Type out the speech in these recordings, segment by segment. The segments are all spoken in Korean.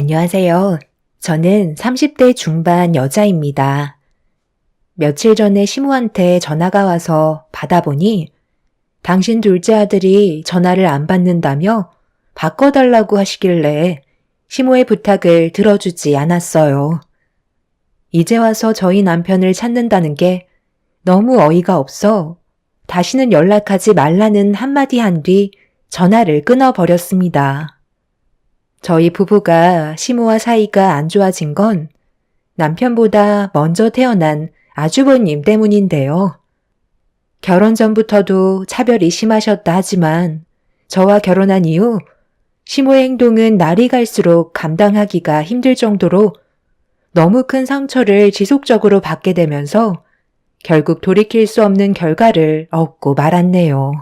안녕하세요. 저는 30대 중반 여자입니다. 며칠 전에 시모한테 전화가 와서 받아보니 당신 둘째 아들이 전화를 안 받는다며 바꿔달라고 하시길래 시모의 부탁을 들어주지 않았어요. 이제 와서 저희 남편을 찾는다는 게 너무 어이가 없어 다시는 연락하지 말라는 한마디 한 뒤 전화를 끊어버렸습니다. 저희 부부가 시모와 사이가 안 좋아진 건 남편보다 먼저 태어난 아주버님 때문인데요. 결혼 전부터도 차별이 심하셨다 하지만 저와 결혼한 이후 시모의 행동은 날이 갈수록 감당하기가 힘들 정도로 너무 큰 상처를 지속적으로 받게 되면서 결국 돌이킬 수 없는 결과를 얻고 말았네요.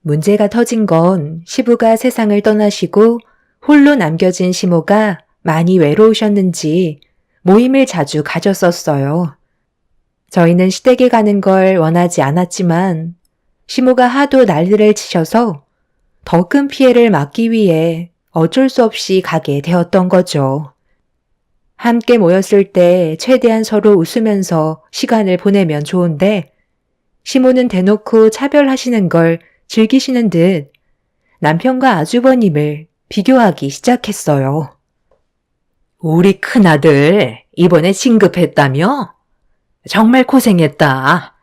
문제가 터진 건 시부가 세상을 떠나시고 홀로 남겨진 시모가 많이 외로우셨는지 모임을 자주 가졌었어요. 저희는 시댁에 가는 걸 원하지 않았지만 시모가 하도 난리를 치셔서 더 큰 피해를 막기 위해 어쩔 수 없이 가게 되었던 거죠. 함께 모였을 때 최대한 서로 웃으면서 시간을 보내면 좋은데 시모는 대놓고 차별하시는 걸 즐기시는 듯 남편과 아주버님을 비교하기 시작했어요. 우리 큰아들 이번에 진급했다며? 정말 고생했다.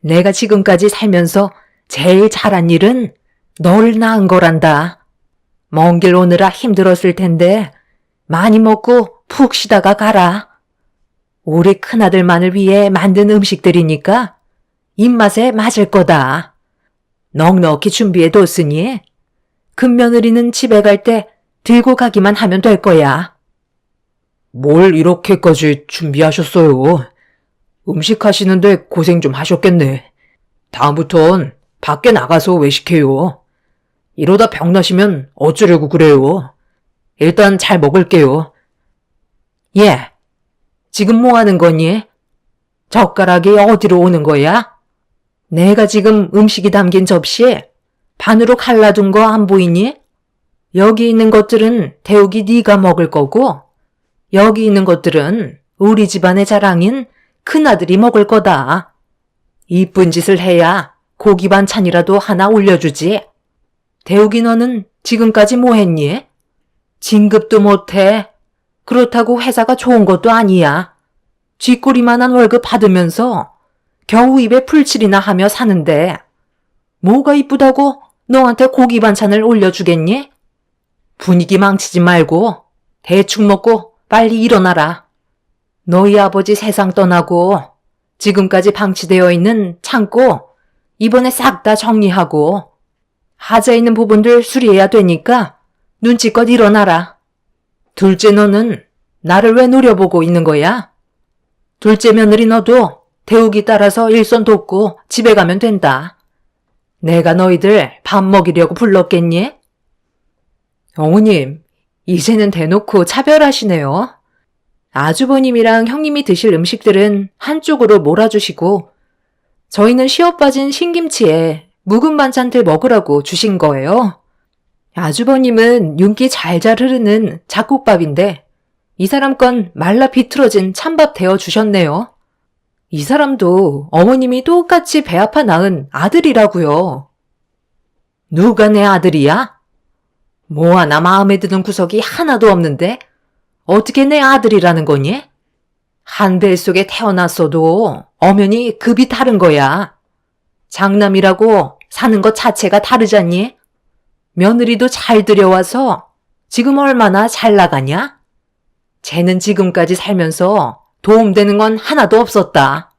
내가 지금까지 살면서 제일 잘한 일은 너를 낳은 거란다. 먼 길 오느라 힘들었을 텐데 많이 먹고 푹 쉬다가 가라. 우리 큰아들만을 위해 만든 음식들이니까 입맛에 맞을 거다. 넉넉히 준비해뒀으니 큰며느리는 집에 갈 때 들고 가기만 하면 될 거야. 뭘 이렇게까지 준비하셨어요? 음식 하시는데 고생 좀 하셨겠네. 다음부턴 밖에 나가서 외식해요. 이러다 병나시면 어쩌려고 그래요. 일단 잘 먹을게요. 예, 지금 뭐 하는 거니? 젓가락이 어디로 오는 거야? 내가 지금 음식이 담긴 접시에 반으로 갈라둔 거 안 보이니? 여기 있는 것들은 태욱이 네가 먹을 거고 여기 있는 것들은 우리 집안의 자랑인 큰아들이 먹을 거다. 이쁜 짓을 해야 고기 반찬이라도 하나 올려주지. 태욱이 너는 지금까지 뭐 했니? 진급도 못해. 그렇다고 회사가 좋은 것도 아니야. 쥐꼬리만한 월급 받으면서 겨우 입에 풀칠이나 하며 사는데 뭐가 이쁘다고 너한테 고기 반찬을 올려주겠니? 분위기 망치지 말고 대충 먹고 빨리 일어나라. 너희 아버지 세상 떠나고 지금까지 방치되어 있는 창고 이번에 싹 다 정리하고 하자 있는 부분들 수리해야 되니까 눈치껏 일어나라. 둘째 너는 나를 왜 노려보고 있는 거야? 둘째 며느리 너도 태욱이 따라서 일손 돕고 집에 가면 된다. 내가 너희들 밥 먹이려고 불렀겠니? 어머님, 이제는 대놓고 차별하시네요. 아주버님이랑 형님이 드실 음식들은 한쪽으로 몰아주시고 저희는 시어 빠진 신김치에 묵은 반찬들 먹으라고 주신 거예요. 아주버님은 윤기 잘잘 흐르는 잡곡밥인데 이 사람 건 말라 비틀어진 찬밥 데워 주셨네요. 이 사람도 어머님이 똑같이 배 아파 낳은 아들이라고요. 누가 내 아들이야? 뭐 하나 마음에 드는 구석이 하나도 없는데 어떻게 내 아들이라는 거니? 한 뱃속에 태어났어도 엄연히 급이 다른 거야. 장남이라고 사는 것 자체가 다르잖니? 며느리도 잘 들여와서 지금 얼마나 잘 나가냐? 쟤는 지금까지 살면서 도움되는 건 하나도 없었다.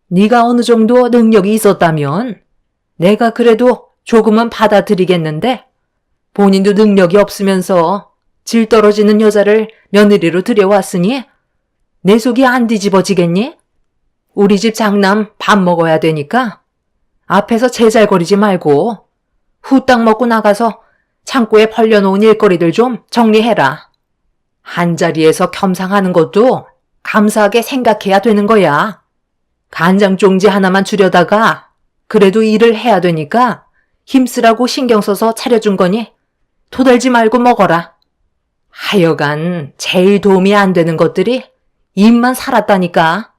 네가 어느 정도 능력이 있었다면 내가 그래도 조금은 받아들이겠는데 본인도 능력이 없으면서 질 떨어지는 여자를 며느리로 들여왔으니 내 속이 안 뒤집어지겠니? 우리 집 장남 밥 먹어야 되니까 앞에서 제잘거리지 말고 후딱 먹고 나가서 창고에 벌려놓은 일거리들 좀 정리해라. 한자리에서 겸상하는 것도 감사하게 생각해야 되는 거야. 간장종지 하나만 주려다가 그래도 일을 해야 되니까 힘쓰라고 신경 써서 차려준 거니 토달지 말고 먹어라. 하여간 제일 도움이 안 되는 것들이 입만 살았다니까.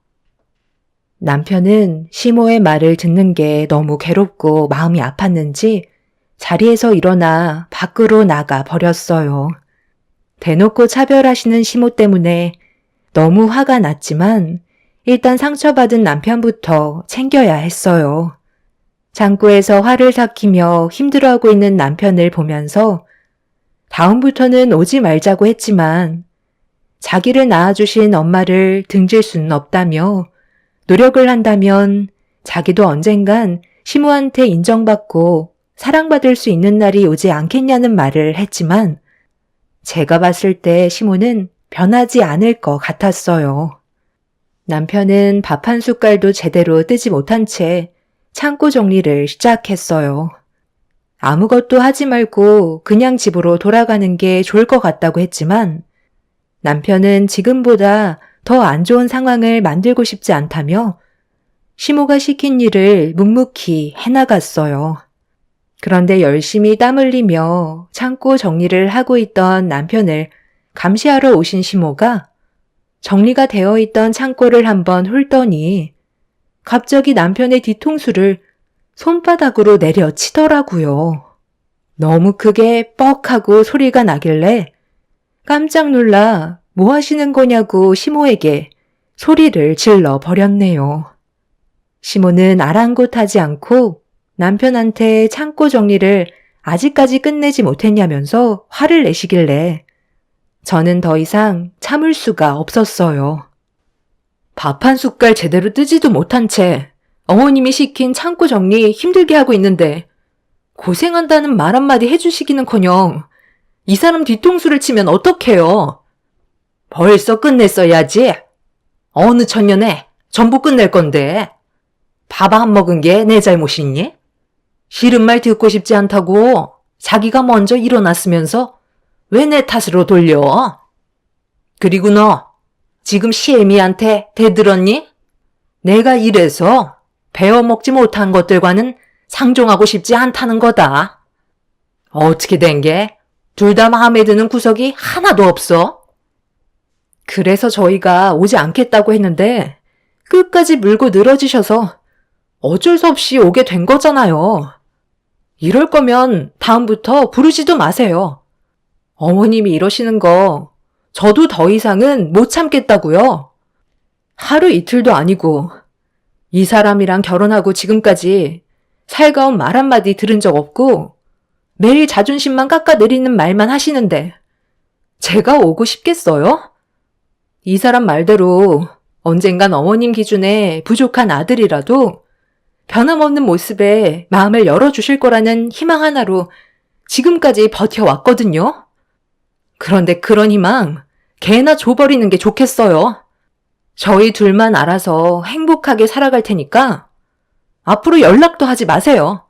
남편은 시모의 말을 듣는 게 너무 괴롭고 마음이 아팠는지 자리에서 일어나 밖으로 나가 버렸어요. 대놓고 차별하시는 시모 때문에 너무 화가 났지만 일단 상처받은 남편부터 챙겨야 했어요. 창고에서 화를 삭히며 힘들어하고 있는 남편을 보면서 다음부터는 오지 말자고 했지만 자기를 낳아주신 엄마를 등질 수는 없다며 노력을 한다면 자기도 언젠간 시모한테 인정받고 사랑받을 수 있는 날이 오지 않겠냐는 말을 했지만 제가 봤을 때 시모는 변하지 않을 것 같았어요. 남편은 밥 한 숟갈도 제대로 뜨지 못한 채 창고 정리를 시작했어요. 아무것도 하지 말고 그냥 집으로 돌아가는 게 좋을 것 같다고 했지만 남편은 지금보다 더 안 좋은 상황을 만들고 싶지 않다며 시모가 시킨 일을 묵묵히 해나갔어요. 그런데 열심히 땀 흘리며 창고 정리를 하고 있던 남편을 감시하러 오신 시모가 정리가 되어 있던 창고를 한번 훑더니 갑자기 남편의 뒤통수를 손바닥으로 내려치더라고요. 너무 크게 뻑하고 소리가 나길래 깜짝 놀라 뭐 하시는 거냐고 시모에게 소리를 질러 버렸네요. 시모는 아랑곳하지 않고 남편한테 창고 정리를 아직까지 끝내지 못했냐면서 화를 내시길래 저는 더 이상 참을 수가 없었어요. 밥 한 숟갈 제대로 뜨지도 못한 채 어머님이 시킨 창고 정리 힘들게 하고 있는데 고생한다는 말 한마디 해주시기는커녕 이 사람 뒤통수를 치면 어떡해요? 벌써 끝냈어야지. 어느 천년에 전부 끝낼 건데 밥 안 먹은 게 내 잘못이니? 싫은 말 듣고 싶지 않다고 자기가 먼저 일어났으면서 왜 내 탓으로 돌려? 그리고 너 지금 시애미한테 대들었니? 내가 이래서 배워먹지 못한 것들과는 상종하고 싶지 않다는 거다. 어떻게 된 게? 둘 다 마음에 드는 구석이 하나도 없어? 그래서 저희가 오지 않겠다고 했는데 끝까지 물고 늘어지셔서 어쩔 수 없이 오게 된 거잖아요. 이럴 거면 다음부터 부르지도 마세요. 어머님이 이러시는 거 저도 더 이상은 못 참겠다고요. 하루 이틀도 아니고 이 사람이랑 결혼하고 지금까지 살가운 말 한마디 들은 적 없고 매일 자존심만 깎아내리는 말만 하시는데 제가 오고 싶겠어요? 이 사람 말대로 언젠간 어머님 기준에 부족한 아들이라도 변함없는 모습에 마음을 열어주실 거라는 희망 하나로 지금까지 버텨왔거든요. 그런데 그런 희망 개나 줘버리는 게 좋겠어요. 저희 둘만 알아서 행복하게 살아갈 테니까 앞으로 연락도 하지 마세요.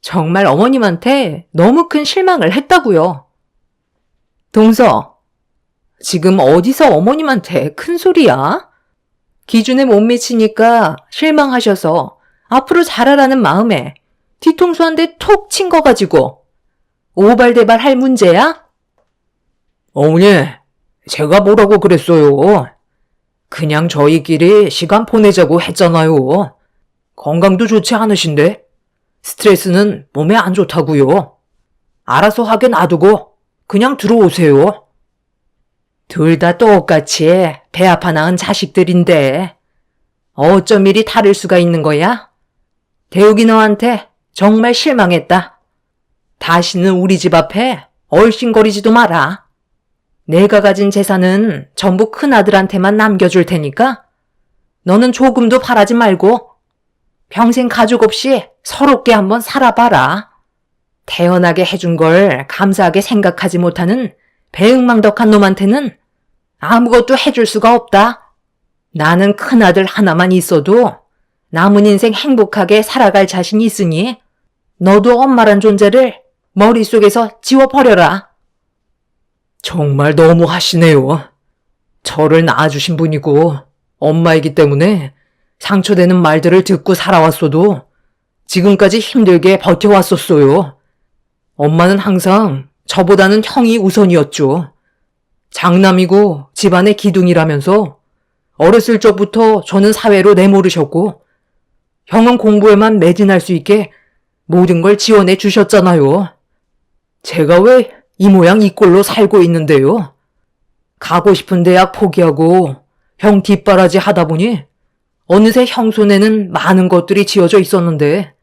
정말 어머님한테 너무 큰 실망을 했다고요. 동서, 지금 어디서 어머님한테 큰 소리야? 기준에 못 미치니까 실망하셔서 앞으로 잘하라는 마음에 뒤통수 한 대 톡 친 거 가지고 오발대발 할 문제야? 어머니, 제가 뭐라고 그랬어요? 그냥 저희끼리 시간 보내자고 했잖아요. 건강도 좋지 않으신데 스트레스는 몸에 안 좋다고요. 알아서 하게 놔두고 그냥 들어오세요. 둘 다 똑같이 배 아파 낳은 자식들인데 어쩜 이리 다를 수가 있는 거야? 대욱이 너한테 정말 실망했다. 다시는 우리 집 앞에 얼씬거리지도 마라. 내가 가진 재산은 전부 큰아들한테만 남겨줄 테니까 너는 조금도 바라지 말고 평생 가족 없이 서럽게 한번 살아봐라. 태어나게 해준 걸 감사하게 생각하지 못하는 배은망덕한 놈한테는 아무것도 해줄 수가 없다. 나는 큰아들 하나만 있어도 남은 인생 행복하게 살아갈 자신이 있으니 너도 엄마란 존재를 머릿속에서 지워버려라. 정말 너무 하시네요. 저를 낳아주신 분이고 엄마이기 때문에 상처되는 말들을 듣고 살아왔어도 지금까지 힘들게 버텨왔었어요. 엄마는 항상 저보다는 형이 우선이었죠. 장남이고 집안의 기둥이라면서 어렸을 적부터 저는 사회로 내모르셨고 형은 공부에만 매진할 수 있게 모든 걸 지원해 주셨잖아요. 제가 왜 이 모양 이 꼴로 살고 있는데요. 가고 싶은 대학 포기하고 형 뒷바라지 하다 보니 어느새 형 손에는 많은 것들이 지어져 있었는데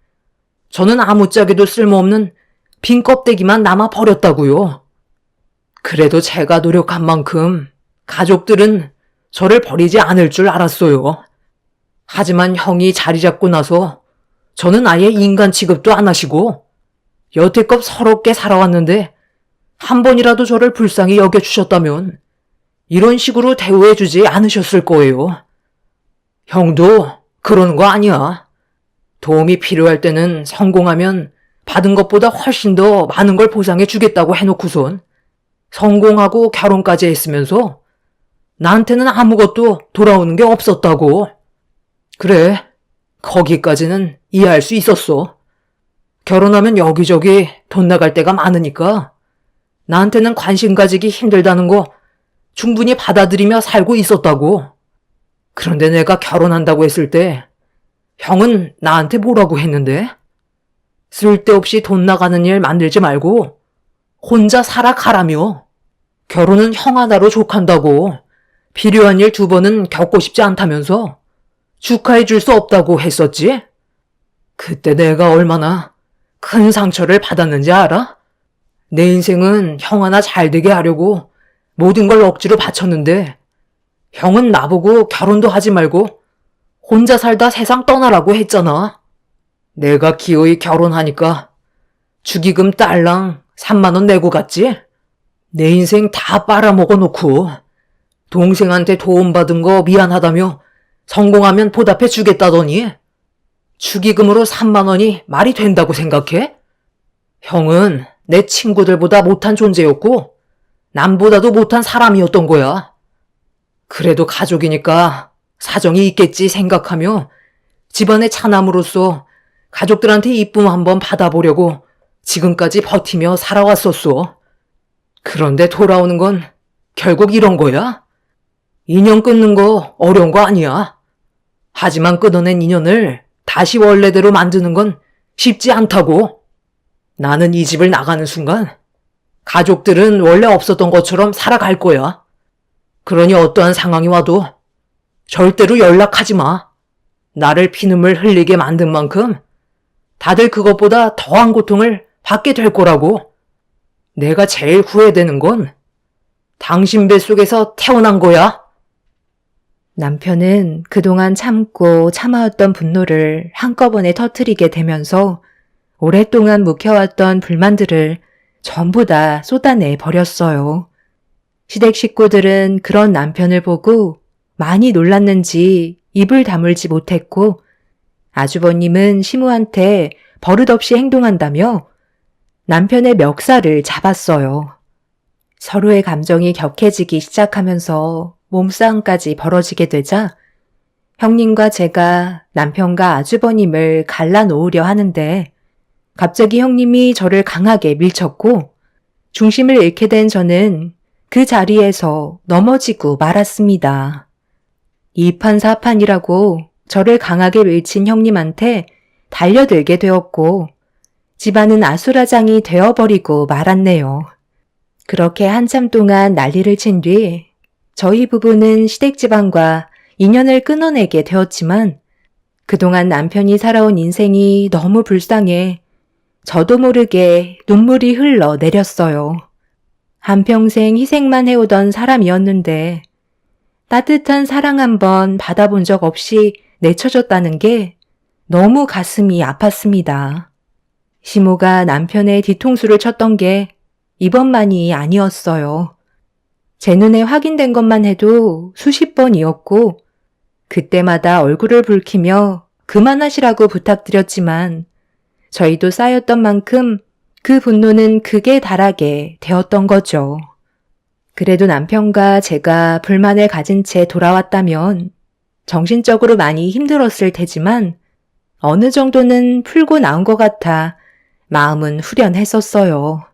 저는 아무짝에도 쓸모없는 빈 껍데기만 남아 버렸다고요. 그래도 제가 노력한 만큼 가족들은 저를 버리지 않을 줄 알았어요. 하지만 형이 자리 잡고 나서 저는 아예 인간 취급도 안 하시고 여태껏 서럽게 살아왔는데 한 번이라도 저를 불쌍히 여겨주셨다면 이런 식으로 대우해주지 않으셨을 거예요. 형도 그러는 거 아니야. 도움이 필요할 때는 성공하면 받은 것보다 훨씬 더 많은 걸 보상해 주겠다고 해놓고선 성공하고 결혼까지 했으면서 나한테는 아무것도 돌아오는 게 없었다고. 그래, 거기까지는 이해할 수 있었어. 결혼하면 여기저기 돈 나갈 데가 많으니까 나한테는 관심 가지기 힘들다는 거 충분히 받아들이며 살고 있었다고. 그런데 내가 결혼한다고 했을 때 형은 나한테 뭐라고 했는데? 쓸데없이 돈 나가는 일 만들지 말고 혼자 살아가라며. 결혼은 형 하나로 족한다고. 필요한 일 2번은 겪고 싶지 않다면서 축하해 줄 수 없다고 했었지? 그때 내가 얼마나 큰 상처를 받았는지 알아? 내 인생은 형 하나 잘 되게 하려고 모든 걸 억지로 바쳤는데 형은 나보고 결혼도 하지 말고 혼자 살다 세상 떠나라고 했잖아. 내가 기어이 결혼하니까 축의금 딸랑 3만 원 내고 갔지? 내 인생 다 빨아먹어 놓고 동생한테 도움받은 거 미안하다며 성공하면 보답해 주겠다더니 축의금으로 3만 원이 말이 된다고 생각해? 형은 내 친구들보다 못한 존재였고 남보다도 못한 사람이었던 거야. 그래도 가족이니까 사정이 있겠지 생각하며 집안의 차남으로서 가족들한테 이쁨 한번 받아보려고 지금까지 버티며 살아왔었어. 그런데 돌아오는 건 결국 이런 거야? 인연 끊는 거 어려운 거 아니야. 하지만 끊어낸 인연을 다시 원래대로 만드는 건 쉽지 않다고. 나는 이 집을 나가는 순간 가족들은 원래 없었던 것처럼 살아갈 거야. 그러니 어떠한 상황이 와도 절대로 연락하지 마. 나를 피눈물 흘리게 만든 만큼 다들 그것보다 더한 고통을 받게 될 거라고. 내가 제일 후회되는 건 당신 뱃속에서 태어난 거야. 남편은 그동안 참고 참아왔던 분노를 한꺼번에 터뜨리게 되면서 오랫동안 묵혀왔던 불만들을 전부 다 쏟아내 버렸어요. 시댁 식구들은 그런 남편을 보고 많이 놀랐는지 입을 다물지 못했고 아주버님은 시무한테 버릇없이 행동한다며 남편의 멱살을 잡았어요. 서로의 감정이 격해지기 시작하면서 몸싸움까지 벌어지게 되자 형님과 제가 남편과 아주버님을 갈라놓으려 하는데 갑자기 형님이 저를 강하게 밀쳤고 중심을 잃게 된 저는 그 자리에서 넘어지고 말았습니다. 이판사판이라고 저를 강하게 밀친 형님한테 달려들게 되었고 집안은 아수라장이 되어버리고 말았네요. 그렇게 한참 동안 난리를 친 뒤 저희 부부는 시댁집안과 인연을 끊어내게 되었지만 그동안 남편이 살아온 인생이 너무 불쌍해 저도 모르게 눈물이 흘러내렸어요. 한평생 희생만 해오던 사람이었는데 따뜻한 사랑 한번 받아본 적 없이 내쳐졌다는 게 너무 가슴이 아팠습니다. 시모가 남편의 뒤통수를 쳤던 게 이번만이 아니었어요. 제 눈에 확인된 것만 해도 수십 번이었고 그때마다 얼굴을 붉히며 그만하시라고 부탁드렸지만 저희도 쌓였던 만큼 그 분노는 극에 달하게 되었던 거죠. 그래도 남편과 제가 불만을 가진 채 돌아왔다면 정신적으로 많이 힘들었을 테지만 어느 정도는 풀고 나온 것 같아 마음은 후련했었어요.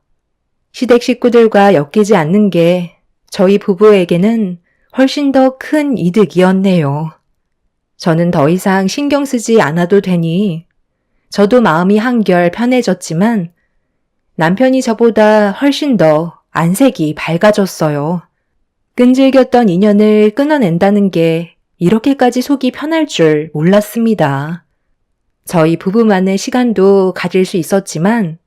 시댁 식구들과 엮이지 않는 게 저희 부부에게는 훨씬 더 큰 이득이었네요. 저는 더 이상 신경 쓰지 않아도 되니 저도 마음이 한결 편해졌지만 남편이 저보다 훨씬 더 안색이 밝아졌어요. 끈질겼던 인연을 끊어낸다는 게 이렇게까지 속이 편할 줄 몰랐습니다. 저희 부부만의 시간도 가질 수 있었지만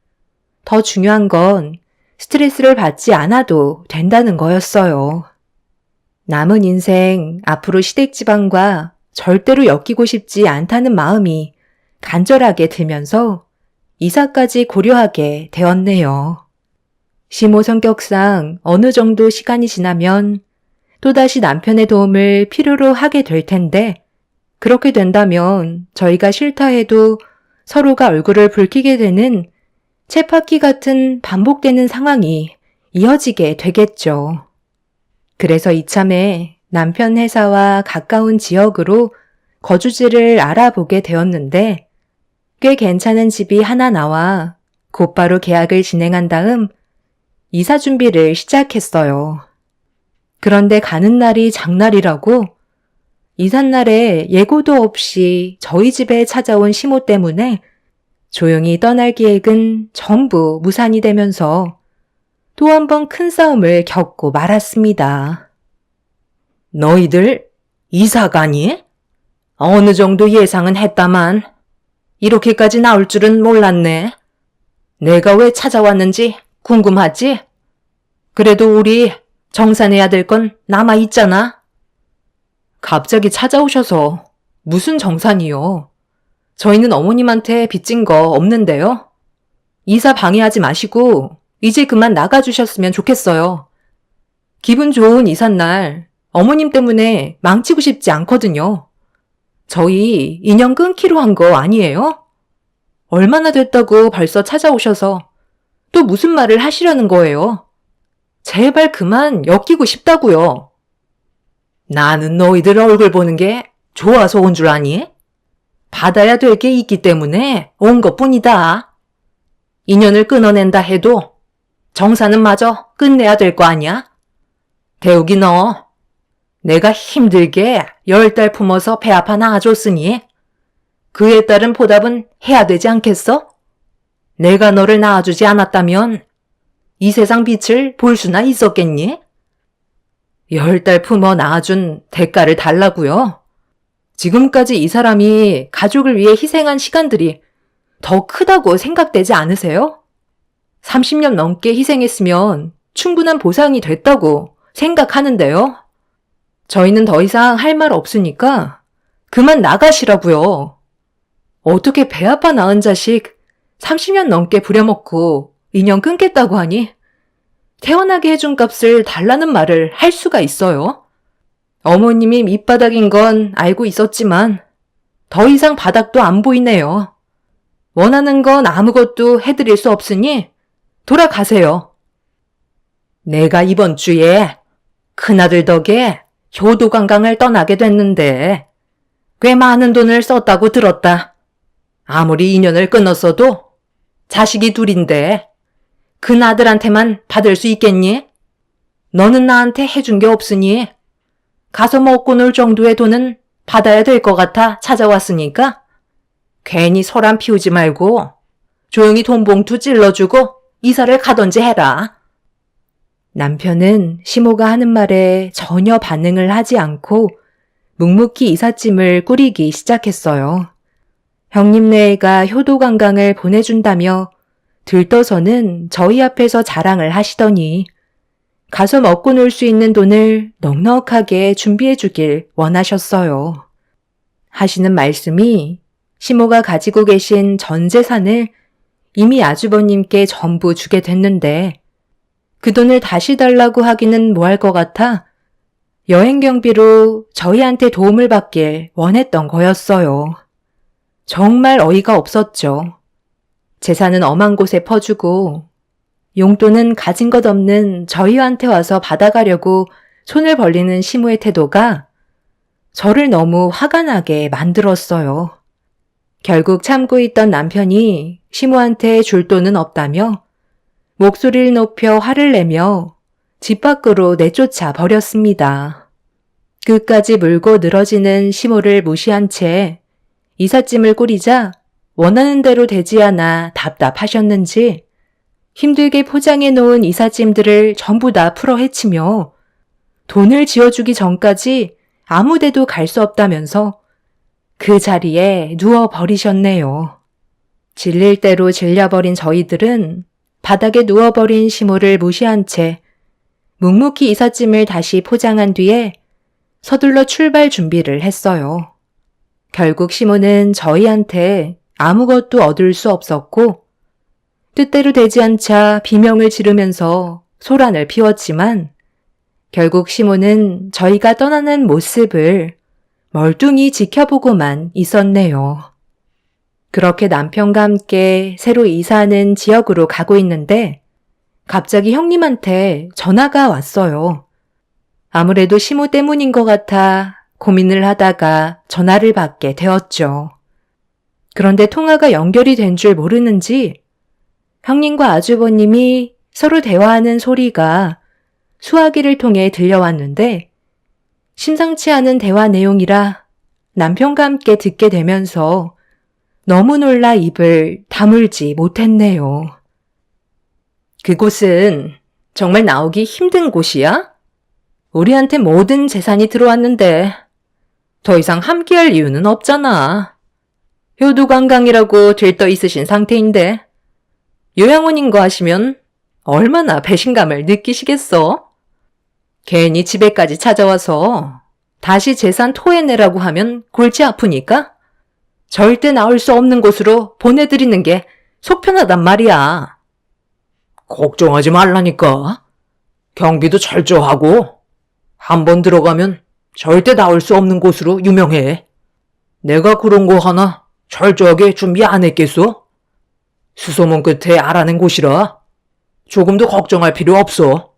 더 중요한 건 스트레스를 받지 않아도 된다는 거였어요. 남은 인생 앞으로 시댁집안과 절대로 엮이고 싶지 않다는 마음이 간절하게 들면서 이사까지 고려하게 되었네요. 시모 성격상 어느 정도 시간이 지나면 또다시 남편의 도움을 필요로 하게 될 텐데 그렇게 된다면 저희가 싫다 해도 서로가 얼굴을 붉히게 되는 쳇바퀴 같은 반복되는 상황이 이어지게 되겠죠. 그래서 이참에 남편 회사와 가까운 지역으로 거주지를 알아보게 되었는데 꽤 괜찮은 집이 하나 나와 곧바로 계약을 진행한 다음 이사 준비를 시작했어요. 그런데 가는 날이 장날이라고 이삿날에 예고도 없이 저희 집에 찾아온 시모 때문에 조용히 떠날 계획은 전부 무산이 되면서 또 한 번 큰 싸움을 겪고 말았습니다. 너희들 이사 가니? 어느 정도 예상은 했다만 이렇게까지 나올 줄은 몰랐네. 내가 왜 찾아왔는지 궁금하지? 그래도 우리 정산해야 될 건 남아있잖아. 갑자기 찾아오셔서 무슨 정산이요? 저희는 어머님한테 빚진 거 없는데요. 이사 방해하지 마시고 이제 그만 나가주셨으면 좋겠어요. 기분 좋은 이삿날 어머님 때문에 망치고 싶지 않거든요. 저희 인연 끊기로 한 거 아니에요? 얼마나 됐다고 벌써 찾아오셔서 또 무슨 말을 하시려는 거예요? 제발 그만 엮이고 싶다고요. 나는 너희들 얼굴 보는 게 좋아서 온 줄 아니? 받아야 될 게 있기 때문에 온 것뿐이다. 인연을 끊어낸다 해도 정사는 마저 끝내야 될 거 아니야? 대욱이 너, 내가 힘들게 10달 품어서 배 아파 낳아줬으니 그에 따른 보답은 해야 되지 않겠어? 내가 너를 낳아주지 않았다면 이 세상 빛을 볼 수나 있었겠니? 10달 품어 낳아준 대가를 달라고요. 지금까지 이 사람이 가족을 위해 희생한 시간들이 더 크다고 생각되지 않으세요? 30년 넘게 희생했으면 충분한 보상이 됐다고 생각하는데요. 저희는 더 이상 할 말 없으니까 그만 나가시라고요. 어떻게 배 아파 낳은 자식 30년 넘게 부려먹고 인연 끊겠다고 하니 태어나게 해준 값을 달라는 말을 할 수가 있어요? 어머님이 밑바닥인 건 알고 있었지만 더 이상 바닥도 안 보이네요. 원하는 건 아무것도 해드릴 수 없으니 돌아가세요. 내가 이번 주에 큰아들 덕에 효도관광을 떠나게 됐는데 꽤 많은 돈을 썼다고 들었다. 아무리 인연을 끊었어도 자식이 둘인데 큰아들한테만 받을 수 있겠니? 너는 나한테 해준 게 없으니 가서 먹고 놀 정도의 돈은 받아야 될 것 같아 찾아왔으니까 괜히 소란 피우지 말고 조용히 돈 봉투 찔러주고 이사를 가던지 해라. 남편은 시모가 하는 말에 전혀 반응을 하지 않고 묵묵히 이삿짐을 꾸리기 시작했어요. 형님네가 효도관광을 보내준다며 들떠서는 저희 앞에서 자랑을 하시더니 가서 먹고 놀 수 있는 돈을 넉넉하게 준비해 주길 원하셨어요. 하시는 말씀이 시모가 가지고 계신 전 재산을 이미 아주버님께 전부 주게 됐는데 그 돈을 다시 달라고 하기는 뭐할 것 같아 여행 경비로 저희한테 도움을 받길 원했던 거였어요. 정말 어이가 없었죠. 재산은 엄한 곳에 퍼주고 용돈은 가진 것 없는 저희한테 와서 받아가려고 손을 벌리는 시모의 태도가 저를 너무 화가 나게 만들었어요. 결국 참고 있던 남편이 시모한테 줄 돈은 없다며 목소리를 높여 화를 내며 집 밖으로 내쫓아 버렸습니다. 끝까지 물고 늘어지는 시모를 무시한 채 이삿짐을 꾸리자 원하는 대로 되지 않아 답답하셨는지 힘들게 포장해 놓은 이삿짐들을 전부 다 풀어 헤치며 돈을 지어주기 전까지 아무 데도 갈 수 없다면서 그 자리에 누워 버리셨네요. 질릴 대로 질려버린 저희들은 바닥에 누워버린 시모를 무시한 채 묵묵히 이삿짐을 다시 포장한 뒤에 서둘러 출발 준비를 했어요. 결국 시모는 저희한테 아무것도 얻을 수 없었고 뜻대로 되지 않자 비명을 지르면서 소란을 피웠지만 결국 시모는 저희가 떠나는 모습을 멀뚱히 지켜보고만 있었네요. 그렇게 남편과 함께 새로 이사하는 지역으로 가고 있는데 갑자기 형님한테 전화가 왔어요. 아무래도 시모 때문인 것 같아 고민을 하다가 전화를 받게 되었죠. 그런데 통화가 연결이 된 줄 모르는지 형님과 아주버님이 서로 대화하는 소리가 수화기를 통해 들려왔는데 심상치 않은 대화 내용이라 남편과 함께 듣게 되면서 너무 놀라 입을 다물지 못했네요. 그곳은 정말 나오기 힘든 곳이야? 우리한테 모든 재산이 들어왔는데 더 이상 함께할 이유는 없잖아. 효도관광이라고 들떠 있으신 상태인데 요양원인 거 하시면 얼마나 배신감을 느끼시겠어? 괜히 집에까지 찾아와서 다시 재산 토해내라고 하면 골치 아프니까 절대 나올 수 없는 곳으로 보내드리는 게 속편하단 말이야. 걱정하지 말라니까. 경비도 철저하고 한번 들어가면 절대 나올 수 없는 곳으로 유명해. 내가 그런 거 하나 철저하게 준비 안 했겠어? 수소문 끝에 알아낸 곳이라 조금도 걱정할 필요 없어.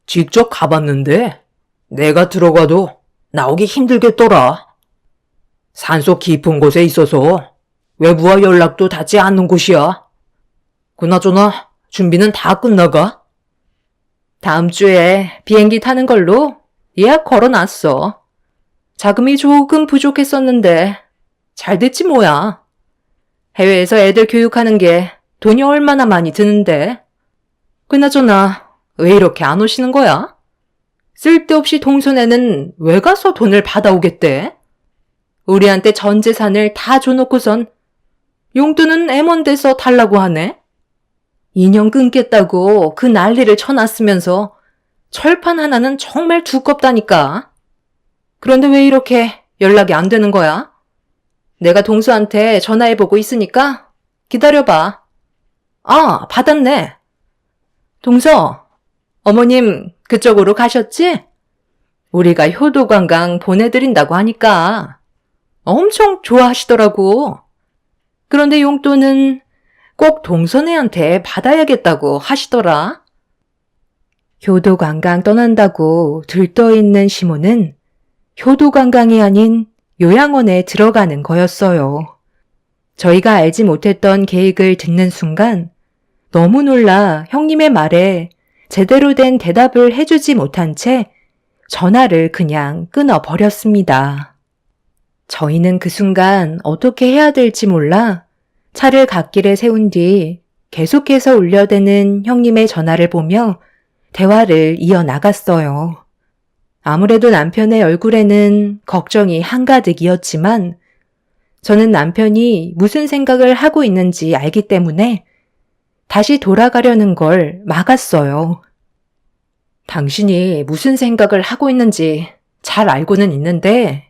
직접 가봤는데 내가 들어가도 나오기 힘들겠더라. 산속 깊은 곳에 있어서 외부와 연락도 닿지 않는 곳이야. 그나저나 준비는 다 끝나가? 다음 주에 비행기 타는 걸로 예약 걸어놨어. 자금이 조금 부족했었는데 잘 됐지 뭐야. 해외에서 애들 교육하는 게 돈이 얼마나 많이 드는데. 그나저나 왜 이렇게 안 오시는 거야? 쓸데없이 동선에는 왜 가서 돈을 받아오겠대? 우리한테 전 재산을 다 줘놓고선 용돈은 애먼데서 달라고 하네? 인연 끊겠다고 그 난리를 쳐놨으면서 철판 하나는 정말 두껍다니까. 그런데 왜 이렇게 연락이 안 되는 거야? 내가 동수한테 전화해보고 있으니까 기다려봐. 아, 받았네. 동서, 어머님 그쪽으로 가셨지? 우리가 효도관광 보내드린다고 하니까 엄청 좋아하시더라고. 그런데 용돈은 꼭 동선애한테 받아야겠다고 하시더라. 효도관광 떠난다고 들떠있는 시모는 효도관광이 아닌 요양원에 들어가는 거였어요. 저희가 알지 못했던 계획을 듣는 순간 너무 놀라 형님의 말에 제대로 된 대답을 해주지 못한 채 전화를 그냥 끊어버렸습니다. 저희는 그 순간 어떻게 해야 될지 몰라 차를 갓길에 세운 뒤 계속해서 울려대는 형님의 전화를 보며 대화를 이어나갔어요. 아무래도 남편의 얼굴에는 걱정이 한가득이었지만 저는 남편이 무슨 생각을 하고 있는지 알기 때문에 다시 돌아가려는 걸 막았어요. 당신이 무슨 생각을 하고 있는지 잘 알고는 있는데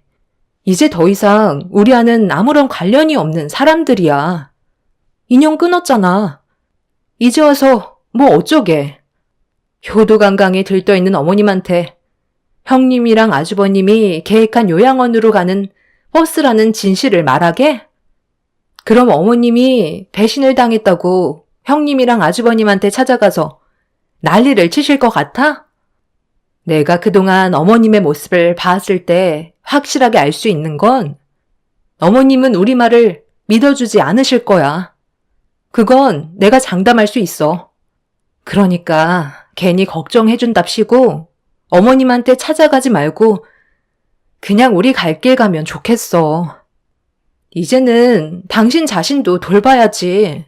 이제 더 이상 우리와는 아무런 관련이 없는 사람들이야. 인연 끊었잖아. 이제 와서 뭐 어쩌게. 효도관광에 들떠있는 어머님한테 형님이랑 아주버님이 계획한 요양원으로 가는 버스라는 진실을 말하게? 그럼 어머님이 배신을 당했다고 형님이랑 아주버님한테 찾아가서 난리를 치실 것 같아? 내가 그동안 어머님의 모습을 봤을 때 확실하게 알 수 있는 건 어머님은 우리 말을 믿어주지 않으실 거야. 그건 내가 장담할 수 있어. 그러니까 괜히 걱정해준답시고 어머님한테 찾아가지 말고 그냥 우리 갈 길 가면 좋겠어. 이제는 당신 자신도 돌봐야지.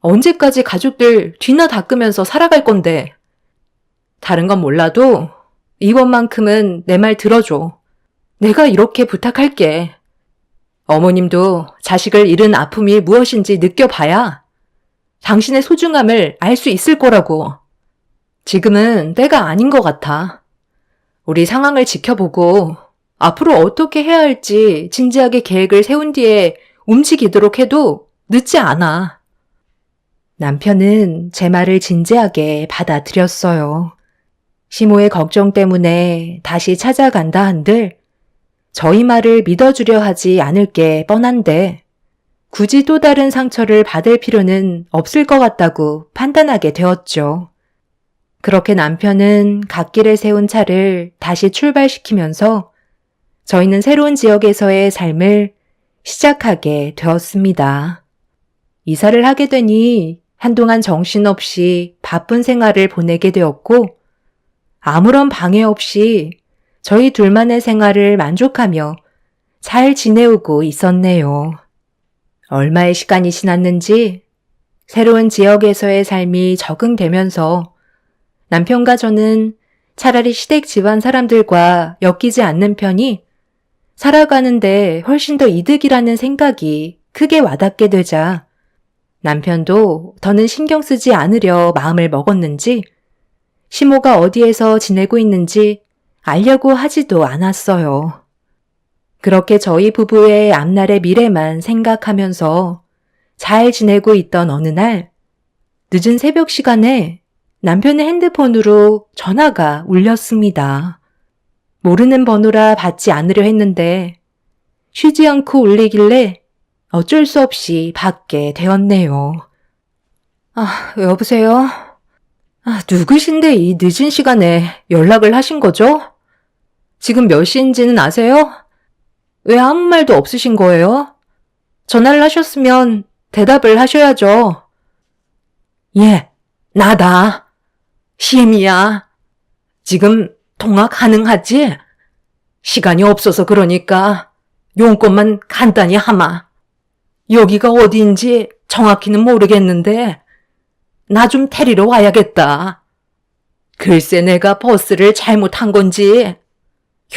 언제까지 가족들 뒤나 닦으면서 살아갈 건데. 다른 건 몰라도 이번만큼은 내 말 들어줘. 내가 이렇게 부탁할게. 어머님도 자식을 잃은 아픔이 무엇인지 느껴봐야 당신의 소중함을 알 수 있을 거라고. 지금은 때가 아닌 것 같아. 우리 상황을 지켜보고 앞으로 어떻게 해야 할지 진지하게 계획을 세운 뒤에 움직이도록 해도 늦지 않아. 남편은 제 말을 진지하게 받아들였어요. 시모의 걱정 때문에 다시 찾아간다 한들 저희 말을 믿어주려 하지 않을 게 뻔한데 굳이 또 다른 상처를 받을 필요는 없을 것 같다고 판단하게 되었죠. 그렇게 남편은 갓길에 세운 차를 다시 출발시키면서 저희는 새로운 지역에서의 삶을 시작하게 되었습니다. 이사를 하게 되니 한동안 정신없이 바쁜 생활을 보내게 되었고 아무런 방해 없이 저희 둘만의 생활을 만족하며 잘 지내오고 있었네요. 얼마의 시간이 지났는지 새로운 지역에서의 삶이 적응되면서 남편과 저는 차라리 시댁 집안 사람들과 엮이지 않는 편이 살아가는데 훨씬 더 이득이라는 생각이 크게 와닿게 되자 남편도 더는 신경 쓰지 않으려 마음을 먹었는지 시모가 어디에서 지내고 있는지 알려고 하지도 않았어요. 그렇게 저희 부부의 앞날의 미래만 생각하면서 잘 지내고 있던 어느 날 늦은 새벽 시간에 남편의 핸드폰으로 전화가 울렸습니다. 모르는 번호라 받지 않으려 했는데 쉬지 않고 울리길래 어쩔 수 없이 받게 되었네요. 여보세요? 누구신데 이 늦은 시간에 연락을 하신 거죠? 지금 몇 시인지는 아세요? 왜 아무 말도 없으신 거예요? 전화를 하셨으면 대답을 하셔야죠. 예, 나다. 시엠이야. 지금 통화 가능하지? 시간이 없어서 그러니까 용건만 간단히 하마. 여기가 어디인지 정확히는 모르겠는데 나 좀 데리러 와야겠다. 글쎄 내가 버스를 잘못한 건지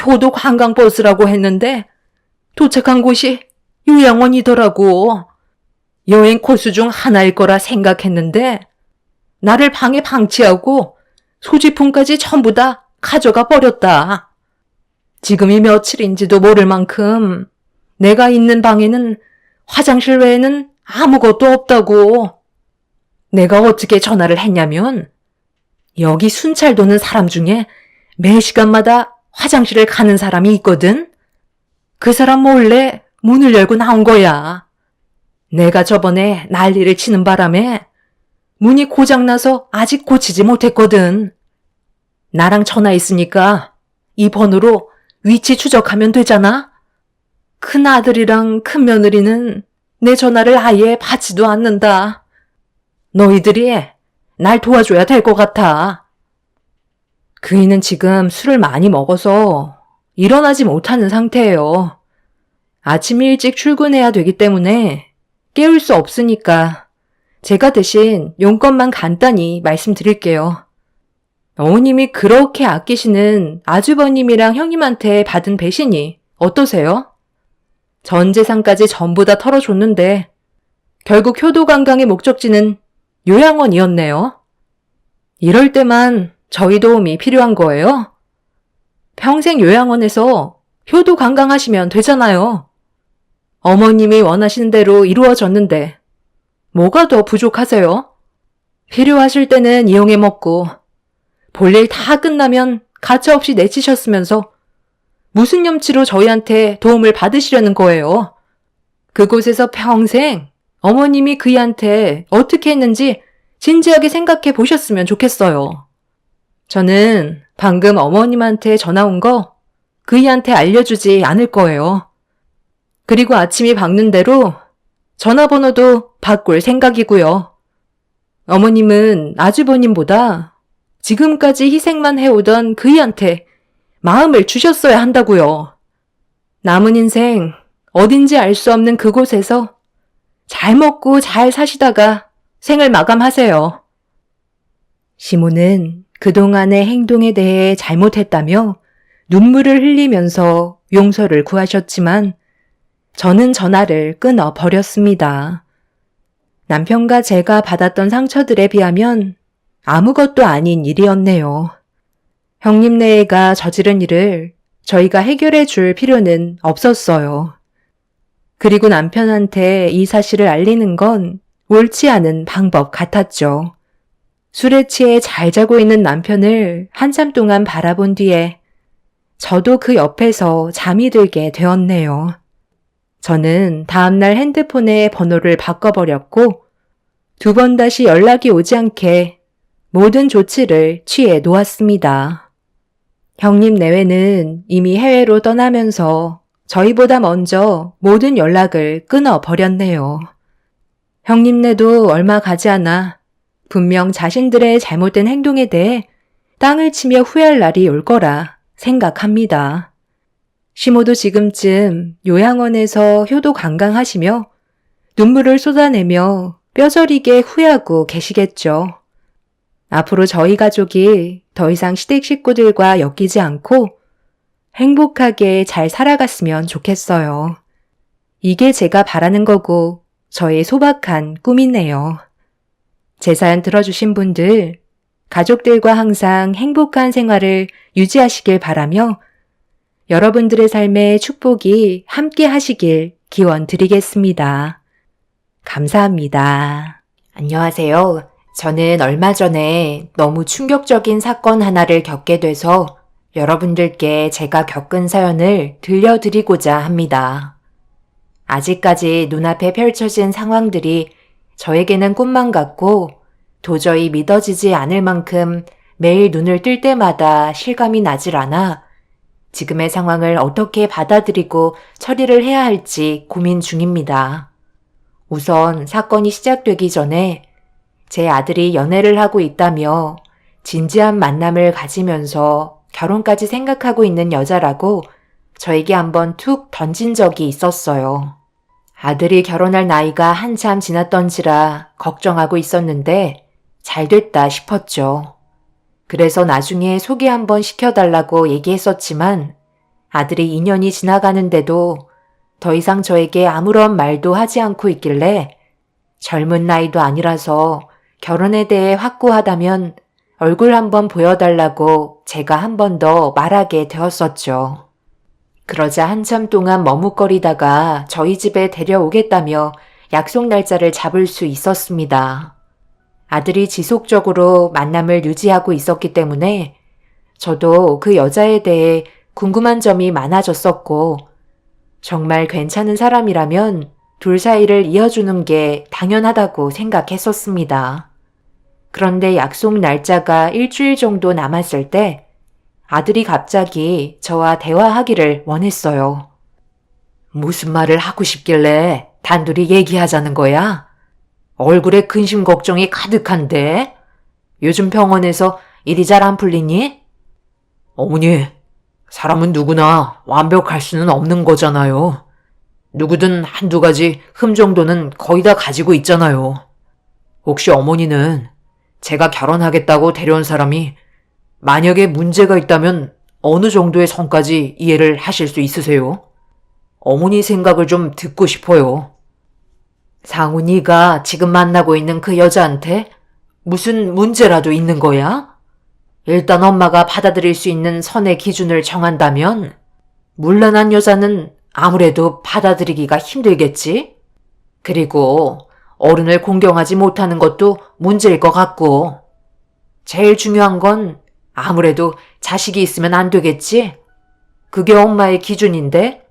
효도 관광버스라고 했는데 도착한 곳이 요양원이더라고. 여행 코스 중 하나일 거라 생각했는데 나를 방에 방치하고 소지품까지 전부 다 가져가 버렸다. 지금이 며칠인지도 모를 만큼 내가 있는 방에는 화장실 외에는 아무것도 없다고. 내가 어떻게 전화를 했냐면 여기 순찰 도는 사람 중에 매 시간마다 화장실을 가는 사람이 있거든. 그 사람 몰래 문을 열고 나온 거야. 내가 저번에 난리를 치는 바람에 문이 고장나서 아직 고치지 못했거든. 나랑 전화했으니까 이 번호로 위치 추적하면 되잖아. 큰 아들이랑 큰 며느리는 내 전화를 아예 받지도 않는다. 너희들이 날 도와줘야 될 것 같아. 그이는 지금 술을 많이 먹어서 일어나지 못하는 상태예요. 아침 일찍 출근해야 되기 때문에 깨울 수 없으니까 제가 대신 용건만 간단히 말씀드릴게요. 어머님이 그렇게 아끼시는 아주버님이랑 형님한테 받은 배신이 어떠세요? 전 재산까지 전부 다 털어줬는데 결국 효도관광의 목적지는 요양원이었네요. 이럴 때만 저희 도움이 필요한 거예요. 평생 요양원에서 효도관광하시면 되잖아요. 어머님이 원하시는 대로 이루어졌는데 뭐가 더 부족하세요? 필요하실 때는 이용해 먹고 볼일 다 끝나면 가차없이 내치셨으면서 무슨 염치로 저희한테 도움을 받으시려는 거예요? 그곳에서 평생 어머님이 그이한테 어떻게 했는지 진지하게 생각해 보셨으면 좋겠어요. 저는 방금 어머님한테 전화 온 거 그이한테 알려주지 않을 거예요. 그리고 아침이 밝는 대로 전화번호도 바꿀 생각이고요. 어머님은 아주버님보다 지금까지 희생만 해오던 그이한테 마음을 주셨어야 한다고요. 남은 인생 어딘지 알 수 없는 그곳에서 잘 먹고 잘 사시다가 생을 마감하세요. 시모는 그동안의 행동에 대해 잘못했다며 눈물을 흘리면서 용서를 구하셨지만 저는 전화를 끊어 버렸습니다. 남편과 제가 받았던 상처들에 비하면 아무것도 아닌 일이었네요. 형님네가 저지른 일을 저희가 해결해 줄 필요는 없었어요. 그리고 남편한테 이 사실을 알리는 건 옳지 않은 방법 같았죠. 술에 취해 잘 자고 있는 남편을 한참 동안 바라본 뒤에 저도 그 옆에서 잠이 들게 되었네요. 저는 다음날 핸드폰의 번호를 바꿔버렸고 2번 다시 연락이 오지 않게 모든 조치를 취해 놓았습니다. 형님 내외는 이미 해외로 떠나면서 저희보다 먼저 모든 연락을 끊어버렸네요. 형님네도 얼마 가지 않아 분명 자신들의 잘못된 행동에 대해 땅을 치며 후회할 날이 올 거라 생각합니다. 시모도 지금쯤 요양원에서 효도 관광하시며 눈물을 쏟아내며 뼈저리게 후회하고 계시겠죠. 앞으로 저희 가족이 더 이상 시댁 식구들과 엮이지 않고 행복하게 잘 살아갔으면 좋겠어요. 이게 제가 바라는 거고 저의 소박한 꿈이네요. 제 사연 들어주신 분들, 가족들과 항상 행복한 생활을 유지하시길 바라며 여러분들의 삶에 축복이 함께 하시길 기원 드리겠습니다. 감사합니다. 안녕하세요. 저는 얼마 전에 너무 충격적인 사건 하나를 겪게 돼서 여러분들께 제가 겪은 사연을 들려드리고자 합니다. 아직까지 눈앞에 펼쳐진 상황들이 저에게는 꿈만 같고 도저히 믿어지지 않을 만큼 매일 눈을 뜰 때마다 실감이 나질 않아 지금의 상황을 어떻게 받아들이고 처리를 해야 할지 고민 중입니다. 우선 사건이 시작되기 전에 제 아들이 연애를 하고 있다며 진지한 만남을 가지면서 결혼까지 생각하고 있는 여자라고 저에게 한번 툭 던진 적이 있었어요. 아들이 결혼할 나이가 한참 지났던지라 걱정하고 있었는데 잘 됐다 싶었죠. 그래서 나중에 소개 한번 시켜달라고 얘기했었지만 아들이 2년이 지나가는데도 더 이상 저에게 아무런 말도 하지 않고 있길래 젊은 나이도 아니라서 결혼에 대해 확고하다면 얼굴 한번 보여달라고 제가 한 번 더 말하게 되었었죠. 그러자 한참 동안 머뭇거리다가 저희 집에 데려오겠다며 약속 날짜를 잡을 수 있었습니다. 아들이 지속적으로 만남을 유지하고 있었기 때문에 저도 그 여자에 대해 궁금한 점이 많아졌었고 정말 괜찮은 사람이라면 둘 사이를 이어주는 게 당연하다고 생각했었습니다. 그런데 약속 날짜가 일주일 정도 남았을 때 아들이 갑자기 저와 대화하기를 원했어요. 무슨 말을 하고 싶길래 단둘이 얘기하자는 거야? 얼굴에 근심 걱정이 가득한데? 요즘 병원에서 일이 잘 안 풀리니? 어머니, 사람은 누구나 완벽할 수는 없는 거잖아요. 누구든 한두 가지 흠 정도는 거의 다 가지고 있잖아요. 혹시 어머니는 제가 결혼하겠다고 데려온 사람이 만약에 문제가 있다면 어느 정도의 선까지 이해를 하실 수 있으세요? 어머니 생각을 좀 듣고 싶어요. 상훈이가 지금 만나고 있는 그 여자한테 무슨 문제라도 있는 거야? 일단 엄마가 받아들일 수 있는 선의 기준을 정한다면 문란한 여자는 아무래도 받아들이기가 힘들겠지? 그리고 어른을 공경하지 못하는 것도 문제일 것 같고 제일 중요한 건 아무래도 자식이 있으면 안 되겠지? 그게 엄마의 기준인데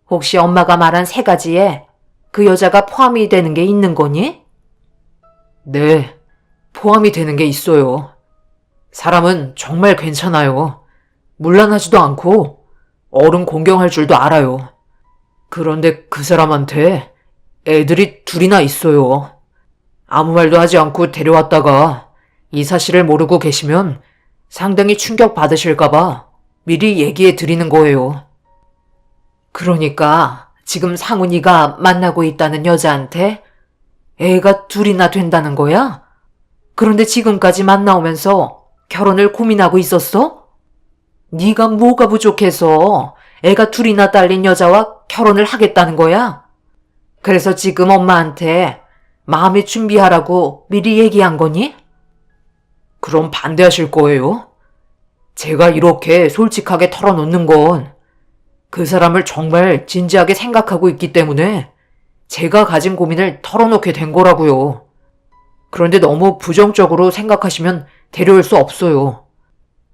혹시 엄마가 말한 3가지에 그 여자가 포함이 되는 게 있는 거니? 네, 포함이 되는 게 있어요. 사람은 정말 괜찮아요. 문란하지도 않고 어른 공경할 줄도 알아요. 그런데 그 사람한테 애들이 2이나 있어요. 아무 말도 하지 않고 데려왔다가 이 사실을 모르고 계시면 상당히 충격받으실까봐 미리 얘기해 드리는 거예요. 그러니까 지금 상훈이가 만나고 있다는 여자한테 애가 둘이나 된다는 거야? 그런데 지금까지 만나오면서 결혼을 고민하고 있었어? 네가 뭐가 부족해서 애가 둘이나 딸린 여자와 결혼을 하겠다는 거야? 그래서 지금 엄마한테 마음의 준비하라고 미리 얘기한 거니? 그럼 반대하실 거예요? 제가 이렇게 솔직하게 털어놓는 건 그 사람을 정말 진지하게 생각하고 있기 때문에 제가 가진 고민을 털어놓게 된 거라고요. 그런데 너무 부정적으로 생각하시면 데려올 수 없어요.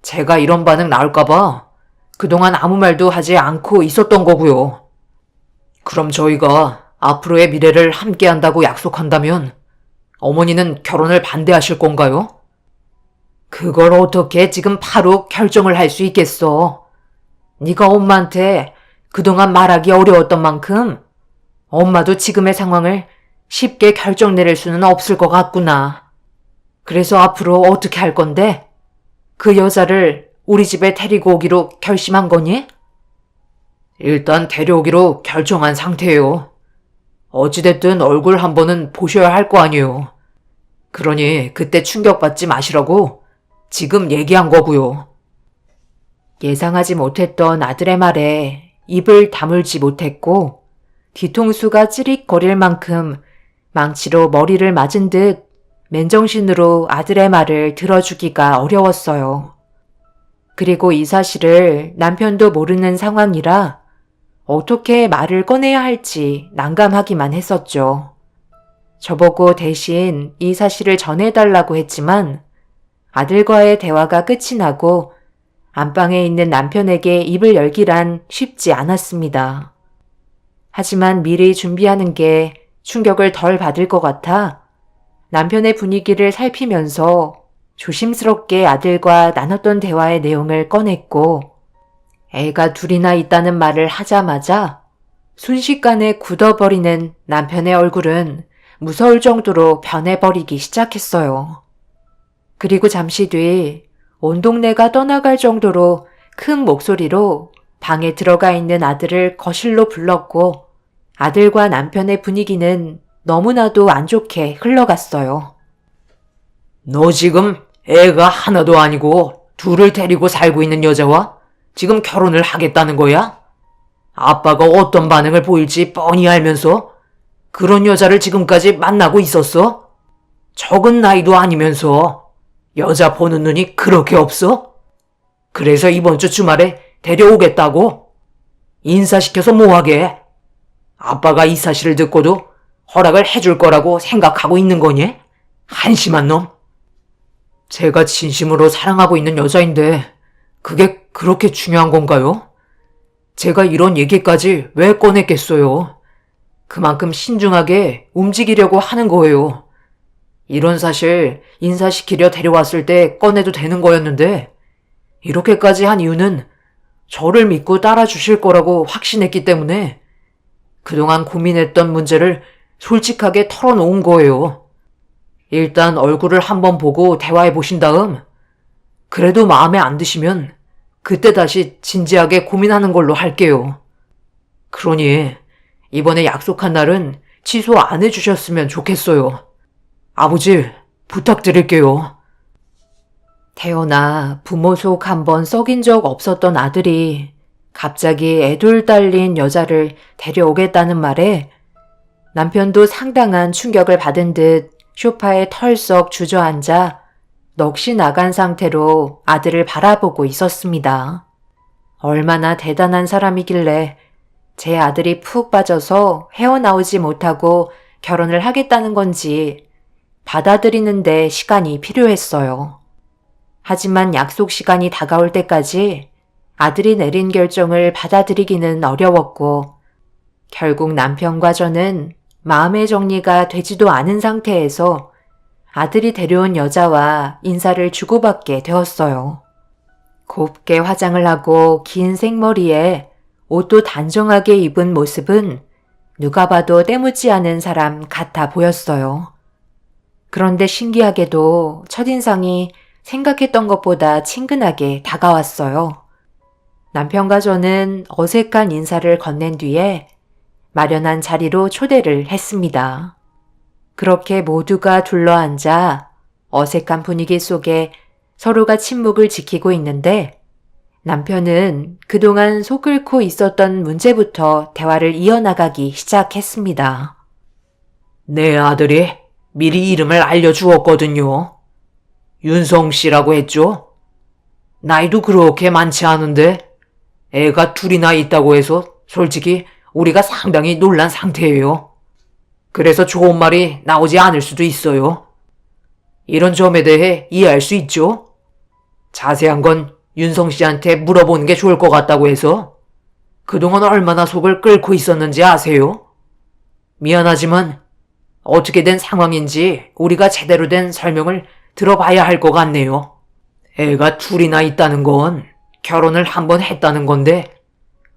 제가 이런 반응 나올까봐 그동안 아무 말도 하지 않고 있었던 거고요. 그럼 저희가 앞으로의 미래를 함께 한다고 약속한다면 어머니는 결혼을 반대하실 건가요? 그걸 어떻게 지금 바로 결정을 할 수 있겠어? 네가 엄마한테 그동안 말하기 어려웠던 만큼 엄마도 지금의 상황을 쉽게 결정 내릴 수는 없을 것 같구나. 그래서 앞으로 어떻게 할 건데? 그 여자를 우리 집에 데리고 오기로 결심한 거니? 일단 데려오기로 결정한 상태예요. 어찌됐든 얼굴 한 번은 보셔야 할 거 아니에요. 그러니 그때 충격받지 마시라고 지금 얘기한 거고요. 예상하지 못했던 아들의 말에 입을 다물지 못했고 뒤통수가 찌릿거릴 만큼 망치로 머리를 맞은 듯 맨정신으로 아들의 말을 들어주기가 어려웠어요. 그리고 이 사실을 남편도 모르는 상황이라 어떻게 말을 꺼내야 할지 난감하기만 했었죠. 저보고 대신 이 사실을 전해달라고 했지만 아들과의 대화가 끝이 나고 안방에 있는 남편에게 입을 열기란 쉽지 않았습니다. 하지만 미리 준비하는 게 충격을 덜 받을 것 같아 남편의 분위기를 살피면서 조심스럽게 아들과 나눴던 대화의 내용을 꺼냈고 애가 둘이나 있다는 말을 하자마자 순식간에 굳어버리는 남편의 얼굴은 무서울 정도로 변해버리기 시작했어요. 그리고 잠시 뒤 온 동네가 떠나갈 정도로 큰 목소리로 방에 들어가 있는 아들을 거실로 불렀고 아들과 남편의 분위기는 너무나도 안 좋게 흘러갔어요. 너 지금 애가 하나도 아니고 둘을 데리고 살고 있는 여자와 지금 결혼을 하겠다는 거야? 아빠가 어떤 반응을 보일지 뻔히 알면서 그런 여자를 지금까지 만나고 있었어? 적은 나이도 아니면서 여자 보는 눈이 그렇게 없어? 그래서 이번 주 주말에 데려오겠다고? 인사시켜서 뭐하게? 아빠가 이 사실을 듣고도 허락을 해줄 거라고 생각하고 있는 거니? 한심한 놈. 제가 진심으로 사랑하고 있는 여자인데 그게 그렇게 중요한 건가요? 제가 이런 얘기까지 왜 꺼냈겠어요? 그만큼 신중하게 움직이려고 하는 거예요. 이런 사실 인사시키려 데려왔을 때 꺼내도 되는 거였는데 이렇게까지 한 이유는 저를 믿고 따라주실 거라고 확신했기 때문에 그동안 고민했던 문제를 솔직하게 털어놓은 거예요. 일단 얼굴을 한번 보고 대화해 보신 다음 그래도 마음에 안 드시면 그때 다시 진지하게 고민하는 걸로 할게요. 그러니 이번에 약속한 날은 취소 안 해주셨으면 좋겠어요. 아버지, 부탁드릴게요. 태어나 부모 속 한번 썩인 적 없었던 아들이 갑자기 애둘 딸린 여자를 데려오겠다는 말에 남편도 상당한 충격을 받은 듯 소파에 털썩 주저앉아 넋이 나간 상태로 아들을 바라보고 있었습니다. 얼마나 대단한 사람이길래 제 아들이 푹 빠져서 헤어나오지 못하고 결혼을 하겠다는 건지 받아들이는데 시간이 필요했어요. 하지만 약속 시간이 다가올 때까지 아들이 내린 결정을 받아들이기는 어려웠고 결국 남편과 저는 마음의 정리가 되지도 않은 상태에서 아들이 데려온 여자와 인사를 주고받게 되었어요. 곱게 화장을 하고 긴 생머리에 옷도 단정하게 입은 모습은 누가 봐도 때묻지 않은 사람 같아 보였어요. 그런데 신기하게도 첫인상이 생각했던 것보다 친근하게 다가왔어요. 남편과 저는 어색한 인사를 건넨 뒤에 마련한 자리로 초대를 했습니다. 그렇게 모두가 둘러앉아 어색한 분위기 속에 서로가 침묵을 지키고 있는데 남편은 그동안 속 끓고 있었던 문제부터 대화를 이어나가기 시작했습니다. 내 아들이 미리 이름을 알려주었거든요. 윤성 씨라고 했죠? 나이도 그렇게 많지 않은데 애가 둘이나 있다고 해서 솔직히 우리가 상당히 놀란 상태예요. 그래서 좋은 말이 나오지 않을 수도 있어요. 이런 점에 대해 이해할 수 있죠? 자세한 건 윤성 씨한테 물어보는 게 좋을 것 같다고 해서 그동안 얼마나 속을 끓고 있었는지 아세요? 미안하지만 어떻게 된 상황인지 우리가 제대로 된 설명을 들어봐야 할 것 같네요. 애가 둘이나 있다는 건 결혼을 한 번 했다는 건데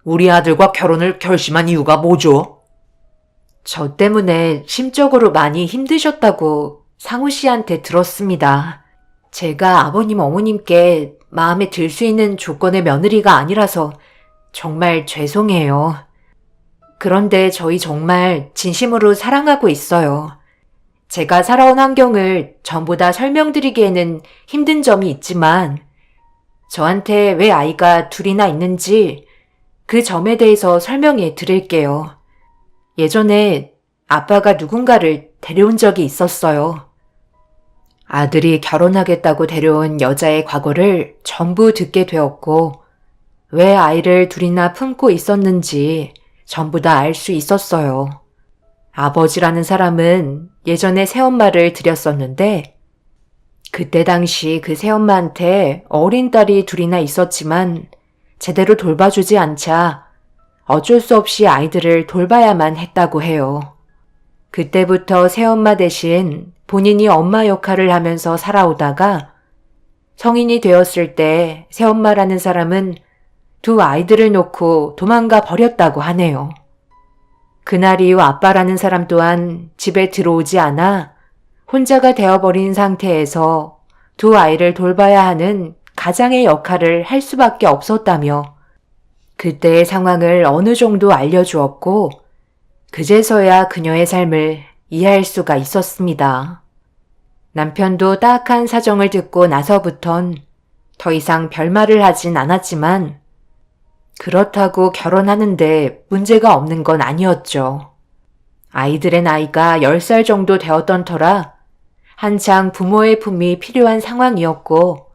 우리 아들과 결혼을 결심한 이유가 뭐죠? 저 때문에 심적으로 많이 힘드셨다고 상우 씨한테 들었습니다. 제가 아버님 어머님께 마음에 들 수 있는 조건의 며느리가 아니라서 정말 죄송해요. 그런데 저희 정말 진심으로 사랑하고 있어요. 제가 살아온 환경을 전부 다 설명드리기에는 힘든 점이 있지만 저한테 왜 아이가 둘이나 있는지 그 점에 대해서 설명해 드릴게요. 예전에 아빠가 누군가를 데려온 적이 있었어요. 아들이 결혼하겠다고 데려온 여자의 과거를 전부 듣게 되었고 왜 아이를 둘이나 품고 있었는지 전부 다 알 수 있었어요. 아버지라는 사람은 예전에 새엄마를 들였었는데 그때 당시 그 새엄마한테 어린 딸이 둘이나 있었지만 제대로 돌봐주지 않자 어쩔 수 없이 아이들을 돌봐야만 했다고 해요. 그때부터 새엄마 대신 본인이 엄마 역할을 하면서 살아오다가 성인이 되었을 때 새엄마라는 사람은 두 아이들을 놓고 도망가 버렸다고 하네요. 그날 이후 아빠라는 사람 또한 집에 들어오지 않아 혼자가 되어버린 상태에서 두 아이를 돌봐야 하는 가장의 역할을 할 수밖에 없었다며 그때의 상황을 어느 정도 알려주었고 그제서야 그녀의 삶을 이해할 수가 있었습니다. 남편도 딱한 사정을 듣고 나서부턴 더 이상 별말을 하진 않았지만 그렇다고 결혼하는데 문제가 없는 건 아니었죠. 아이들의 나이가 10살 정도 되었던 터라 한창 부모의 품이 필요한 상황이었고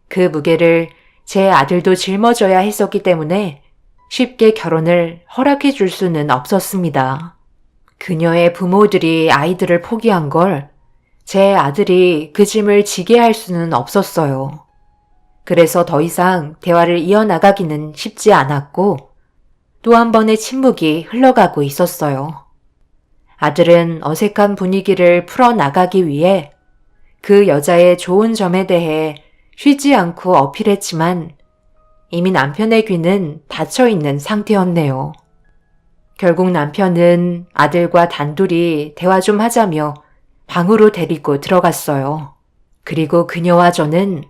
그 무게를 제 아들도 짊어져야 했었기 때문에 쉽게 결혼을 허락해 줄 수는 없었습니다. 그녀의 부모들이 아이들을 포기한 걸 제 아들이 그 짐을 지게 할 수는 없었어요. 그래서 더 이상 대화를 이어나가기는 쉽지 않았고 또 한 번의 침묵이 흘러가고 있었어요. 아들은 어색한 분위기를 풀어나가기 위해 그 여자의 좋은 점에 대해 쉬지 않고 어필했지만 이미 남편의 귀는 닫혀있는 상태였네요. 결국 남편은 아들과 단둘이 대화 좀 하자며 방으로 데리고 들어갔어요. 그리고 그녀와 저는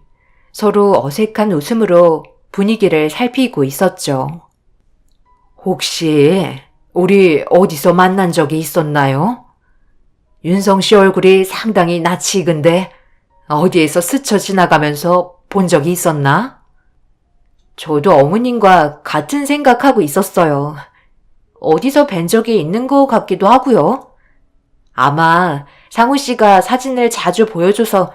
서로 어색한 웃음으로 분위기를 살피고 있었죠. 혹시 우리 어디서 만난 적이 있었나요? 윤성 씨 얼굴이 상당히 낯이 익은데 어디에서 스쳐 지나가면서 본 적이 있었나? 저도 어머님과 같은 생각하고 있었어요. 어디서 뵌 적이 있는 것 같기도 하고요. 아마 상우 씨가 사진을 자주 보여줘서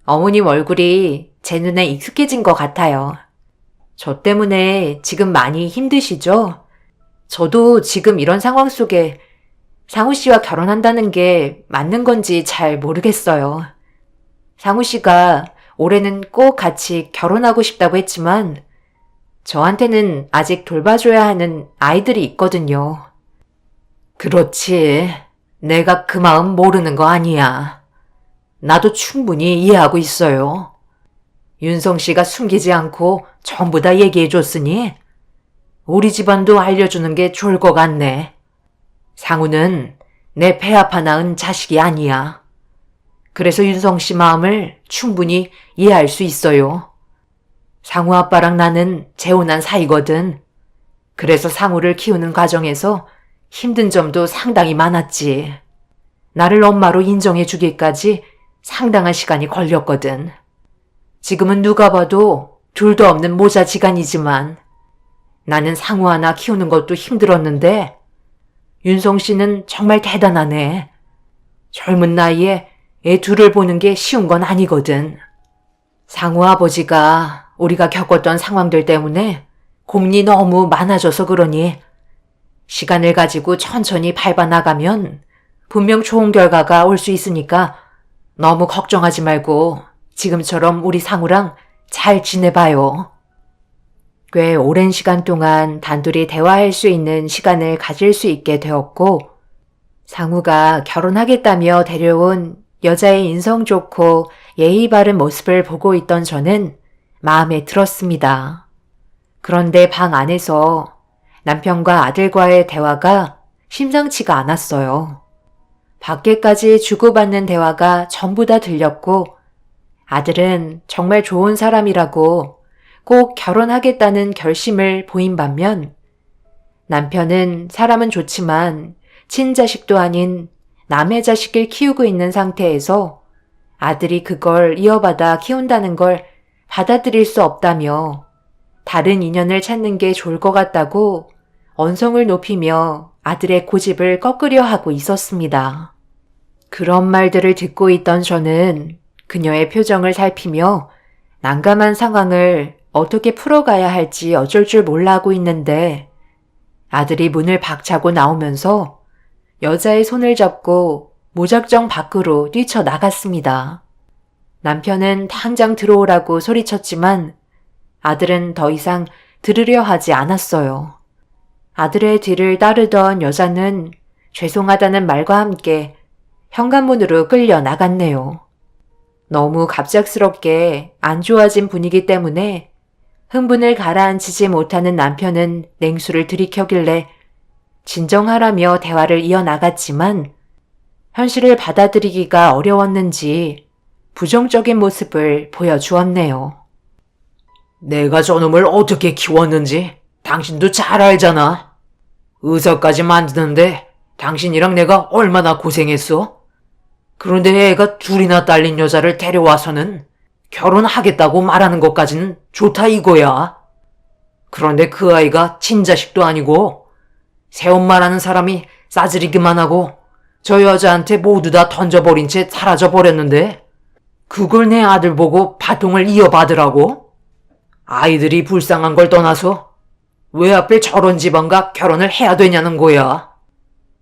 어머님 얼굴이 제 눈에 익숙해진 것 같아요. 저 때문에 지금 많이 힘드시죠? 저도 지금 이런 상황 속에 상우 씨와 결혼한다는 게 맞는 건지 잘 모르겠어요. 상우 씨가 올해는 꼭 같이 결혼하고 싶다고 했지만 저한테는 아직 돌봐줘야 하는 아이들이 있거든요. 그렇지. 내가 그 마음 모르는 거 아니야. 나도 충분히 이해하고 있어요. 윤성 씨가 숨기지 않고 전부 다 얘기해줬으니 우리 집안도 알려주는 게 좋을 것 같네. 상우는 내 폐 아파 낳은 자식이 아니야. 그래서 윤성 씨 마음을 충분히 이해할 수 있어요. 상우 아빠랑 나는 재혼한 사이거든. 그래서 상우를 키우는 과정에서 힘든 점도 상당히 많았지. 나를 엄마로 인정해 주기까지 상당한 시간이 걸렸거든. 지금은 누가 봐도 둘도 없는 모자지간이지만 나는 상우 하나 키우는 것도 힘들었는데 윤성 씨는 정말 대단하네. 젊은 나이에 애 둘을 보는 게 쉬운 건 아니거든. 상우 아버지가 우리가 겪었던 상황들 때문에 고민이 너무 많아져서 그러니 시간을 가지고 천천히 밟아나가면 분명 좋은 결과가 올 수 있으니까 너무 걱정하지 말고 지금처럼 우리 상우랑 잘 지내봐요. 꽤 오랜 시간 동안 단둘이 대화할 수 있는 시간을 가질 수 있게 되었고 상우가 결혼하겠다며 데려온 여자의 인성 좋고 예의 바른 모습을 보고 있던 저는 마음에 들었습니다. 그런데 방 안에서 남편과 아들과의 대화가 심상치가 않았어요. 밖에까지 주고받는 대화가 전부 다 들렸고 아들은 정말 좋은 사람이라고 꼭 결혼하겠다는 결심을 보인 반면 남편은 사람은 좋지만 친자식도 아닌 남의 자식을 키우고 있는 상태에서 아들이 그걸 이어받아 키운다는 걸 받아들일 수 없다며 다른 인연을 찾는 게 좋을 것 같다고 언성을 높이며 아들의 고집을 꺾으려 하고 있었습니다. 그런 말들을 듣고 있던 저는 그녀의 표정을 살피며 난감한 상황을 어떻게 풀어가야 할지 어쩔 줄 몰라 하고 있는데 아들이 문을 박차고 나오면서 여자의 손을 잡고 무작정 밖으로 뛰쳐나갔습니다. 남편은 당장 들어오라고 소리쳤지만 아들은 더 이상 들으려 하지 않았어요. 아들의 뒤를 따르던 여자는 죄송하다는 말과 함께 현관문으로 끌려 나갔네요. 너무 갑작스럽게 안 좋아진 분위기 때문에 흥분을 가라앉히지 못하는 남편은 냉수를 들이켜길래 진정하라며 대화를 이어나갔지만 현실을 받아들이기가 어려웠는지 부정적인 모습을 보여주었네요. 내가 저놈을 어떻게 키웠는지 당신도 잘 알잖아. 의사까지 만드는데 당신이랑 내가 얼마나 고생했어? 그런데 애가 둘이나 딸린 여자를 데려와서는 결혼하겠다고 말하는 것까지는 좋다 이거야. 그런데 그 아이가 친자식도 아니고 새엄마라는 사람이 싸지르기만 하고 저 여자한테 모두 다 던져버린 채 사라져버렸는데 그걸 내 아들 보고 바통을 이어받으라고? 아이들이 불쌍한 걸 떠나서 왜 하필 저런 집안과 결혼을 해야 되냐는 거야.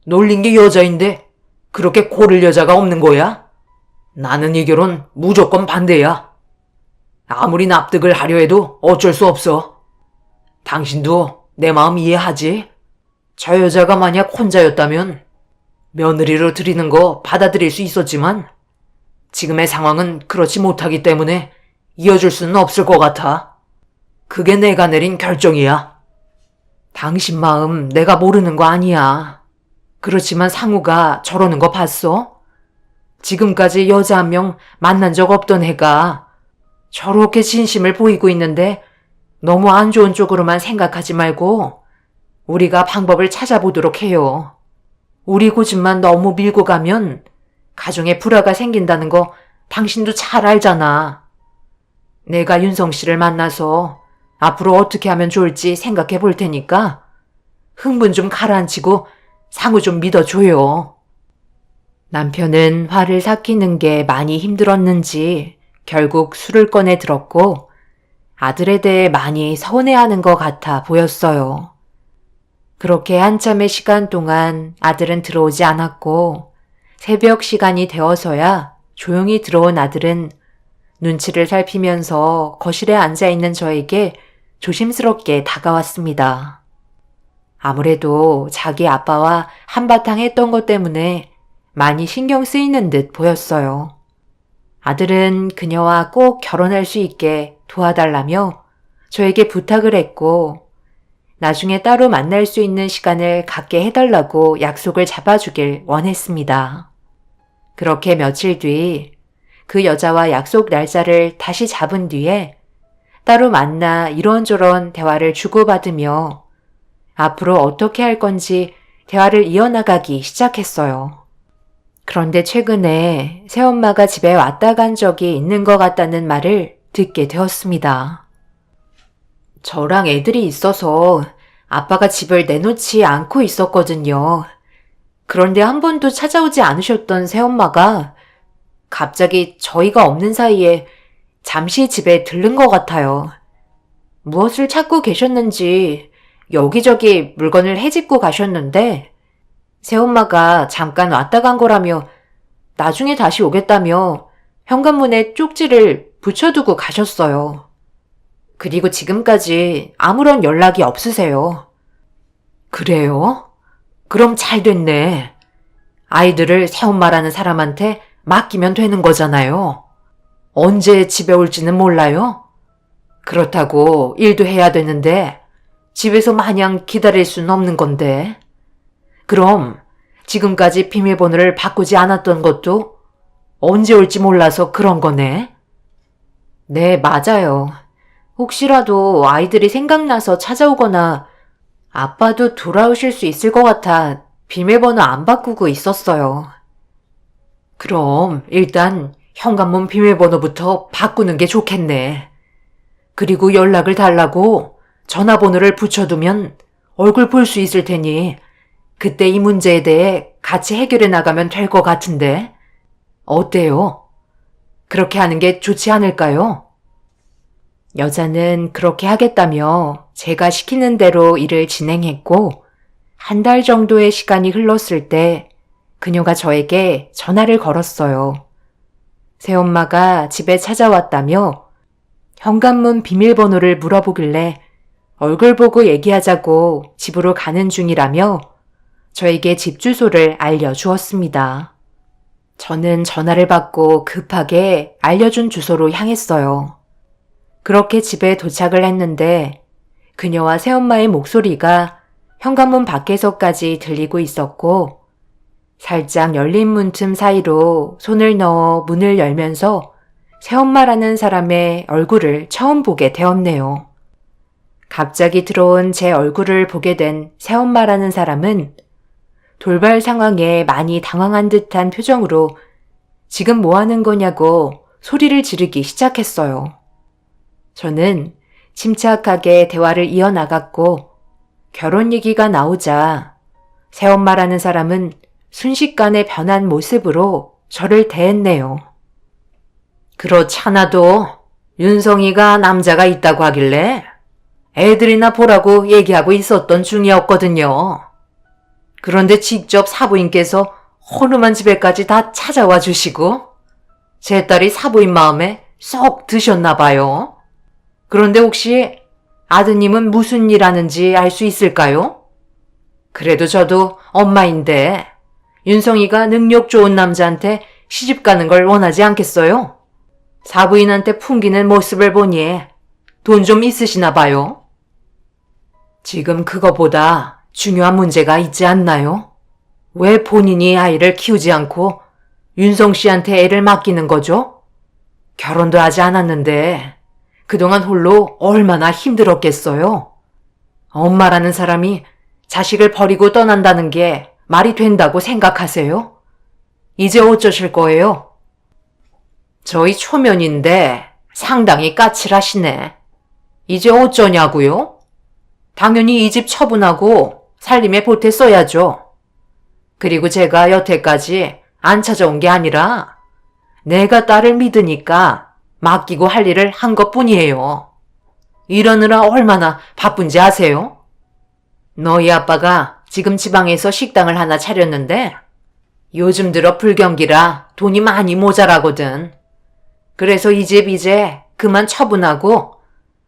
놀린 게 여자인데 그렇게 고를 여자가 없는 거야? 나는 이 결혼 무조건 반대야. 아무리 납득을 하려 해도 어쩔 수 없어. 당신도 내 마음 이해하지? 저 여자가 만약 혼자였다면 며느리로 들이는 거 받아들일 수 있었지만 지금의 상황은 그렇지 못하기 때문에 이어줄 수는 없을 것 같아. 그게 내가 내린 결정이야. 당신 마음 내가 모르는 거 아니야. 그렇지만 상우가 저러는 거 봤어? 지금까지 여자 한 명 만난 적 없던 애가 저렇게 진심을 보이고 있는데 너무 안 좋은 쪽으로만 생각하지 말고 우리가 방법을 찾아보도록 해요. 우리 고집만 너무 밀고 가면 가정에 불화가 생긴다는 거 당신도 잘 알잖아. 내가 윤성 씨를 만나서 앞으로 어떻게 하면 좋을지 생각해 볼 테니까 흥분 좀 가라앉히고 상우 좀 믿어줘요. 남편은 화를 삭히는 게 많이 힘들었는지 결국 술을 꺼내 들었고 아들에 대해 많이 서운해하는 것 같아 보였어요. 그렇게 한참의 시간 동안 아들은 들어오지 않았고 새벽 시간이 되어서야 조용히 들어온 아들은 눈치를 살피면서 거실에 앉아있는 저에게 조심스럽게 다가왔습니다. 아무래도 자기 아빠와 한바탕 했던 것 때문에 많이 신경 쓰이는 듯 보였어요. 아들은 그녀와 꼭 결혼할 수 있게 도와달라며 저에게 부탁을 했고 나중에 따로 만날 수 있는 시간을 갖게 해달라고 약속을 잡아주길 원했습니다. 그렇게 며칠 뒤 그 여자와 약속 날짜를 다시 잡은 뒤에 따로 만나 이런저런 대화를 주고받으며 앞으로 어떻게 할 건지 대화를 이어나가기 시작했어요. 그런데 최근에 새엄마가 집에 왔다 간 적이 있는 것 같다는 말을 듣게 되었습니다. 저랑 애들이 있어서 아빠가 집을 내놓지 않고 있었거든요. 그런데 한 번도 찾아오지 않으셨던 새엄마가 갑자기 저희가 없는 사이에 잠시 집에 들른 것 같아요. 무엇을 찾고 계셨는지 여기저기 물건을 헤집고 가셨는데 새엄마가 잠깐 왔다 간 거라며 나중에 다시 오겠다며 현관문에 쪽지를 붙여두고 가셨어요. 그리고 지금까지 아무런 연락이 없으세요. 그래요? 그럼 잘 됐네. 아이들을 새엄마라는 사람한테 맡기면 되는 거잖아요. 언제 집에 올지는 몰라요? 그렇다고 일도 해야 되는데 집에서 마냥 기다릴 수는 없는 건데. 그럼 지금까지 비밀번호를 바꾸지 않았던 것도 언제 올지 몰라서 그런 거네? 네, 맞아요. 혹시라도 아이들이 생각나서 찾아오거나 아빠도 돌아오실 수 있을 것 같아 비밀번호 안 바꾸고 있었어요. 그럼 일단 현관문 비밀번호부터 바꾸는 게 좋겠네. 그리고 연락을 달라고 전화번호를 붙여두면 얼굴 볼 수 있을 테니 그때 이 문제에 대해 같이 해결해 나가면 될 것 같은데. 어때요? 그렇게 하는 게 좋지 않을까요? 여자는 그렇게 하겠다며 제가 시키는 대로 일을 진행했고 한 달 정도의 시간이 흘렀을 때 그녀가 저에게 전화를 걸었어요. 새엄마가 집에 찾아왔다며 현관문 비밀번호를 물어보길래 얼굴 보고 얘기하자고 집으로 가는 중이라며 저에게 집 주소를 알려주었습니다. 저는 전화를 받고 급하게 알려준 주소로 향했어요. 그렇게 집에 도착을 했는데 그녀와 새엄마의 목소리가 현관문 밖에서까지 들리고 있었고 살짝 열린 문틈 사이로 손을 넣어 문을 열면서 새엄마라는 사람의 얼굴을 처음 보게 되었네요. 갑자기 들어온 제 얼굴을 보게 된 새엄마라는 사람은 돌발 상황에 많이 당황한 듯한 표정으로 지금 뭐 하는 거냐고 소리를 지르기 시작했어요. 저는 침착하게 대화를 이어나갔고 결혼 얘기가 나오자 새엄마라는 사람은 순식간에 변한 모습으로 저를 대했네요. 그렇잖아도 윤성이가 남자가 있다고 하길래 애들이나 보라고 얘기하고 있었던 중이었거든요. 그런데 직접 사부인께서 허름한 집에까지 다 찾아와 주시고 제 딸이 사부인 마음에 쏙 드셨나 봐요. 그런데 혹시 아드님은 무슨 일 하는지 알 수 있을까요? 그래도 저도 엄마인데 윤성이가 능력 좋은 남자한테 시집 가는 걸 원하지 않겠어요? 사부인한테 풍기는 모습을 보니 돈 좀 있으시나 봐요. 지금 그거보다 중요한 문제가 있지 않나요? 왜 본인이 아이를 키우지 않고 윤성 씨한테 애를 맡기는 거죠? 결혼도 하지 않았는데 그동안 홀로 얼마나 힘들었겠어요? 엄마라는 사람이 자식을 버리고 떠난다는 게 말이 된다고 생각하세요? 이제 어쩌실 거예요? 저희 초면인데 상당히 까칠하시네. 이제 어쩌냐고요? 당연히 이 집 처분하고 살림에 보태 써야죠. 그리고 제가 여태까지 안 찾아온 게 아니라 내가 딸을 믿으니까 맡기고 할 일을 한 것뿐이에요. 이러느라 얼마나 바쁜지 아세요? 너희 아빠가 지금 지방에서 식당을 하나 차렸는데 요즘 들어 불경기라 돈이 많이 모자라거든. 그래서 이 집 이제 그만 처분하고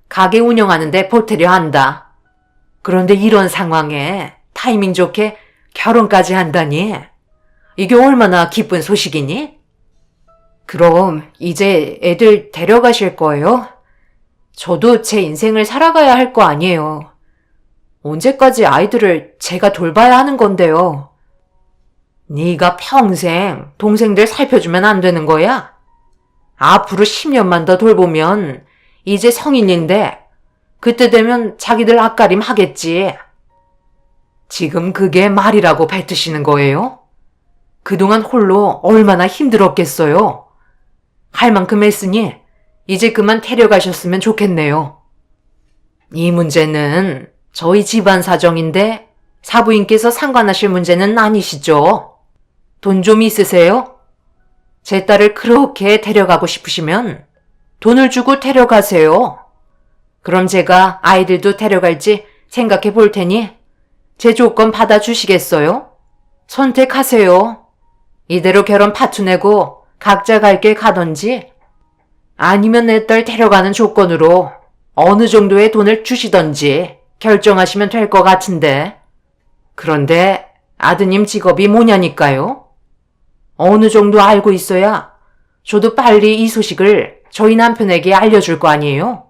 가게 운영하는데 보태려 한다. 그런데 이런 상황에 타이밍 좋게 결혼까지 한다니 이게 얼마나 기쁜 소식이니? 그럼 이제 애들 데려가실 거예요? 저도 제 인생을 살아가야 할 거 아니에요. 언제까지 아이들을 제가 돌봐야 하는 건데요. 네가 평생 동생들 살펴주면 안 되는 거야? 앞으로 10년만 더 돌보면 이제 성인인데 그때 되면 자기들 앞가림 하겠지. 지금 그게 말이라고 뱉으시는 거예요? 그동안 홀로 얼마나 힘들었겠어요. 할 만큼 했으니 이제 그만 데려가셨으면 좋겠네요. 이 문제는 저희 집안 사정인데 사부인께서 상관하실 문제는 아니시죠? 돈 좀 있으세요? 제 딸을 그렇게 데려가고 싶으시면 돈을 주고 데려가세요. 그럼 제가 아이들도 데려갈지 생각해 볼 테니 제 조건 받아주시겠어요? 선택하세요. 이대로 결혼 파투 내고 각자 갈 길 가던지 아니면 내 딸 데려가는 조건으로 어느 정도의 돈을 주시던지 결정하시면 될 것 같은데. 그런데 아드님 직업이 뭐냐니까요? 어느 정도 알고 있어야 저도 빨리 이 소식을 저희 남편에게 알려줄 거 아니에요?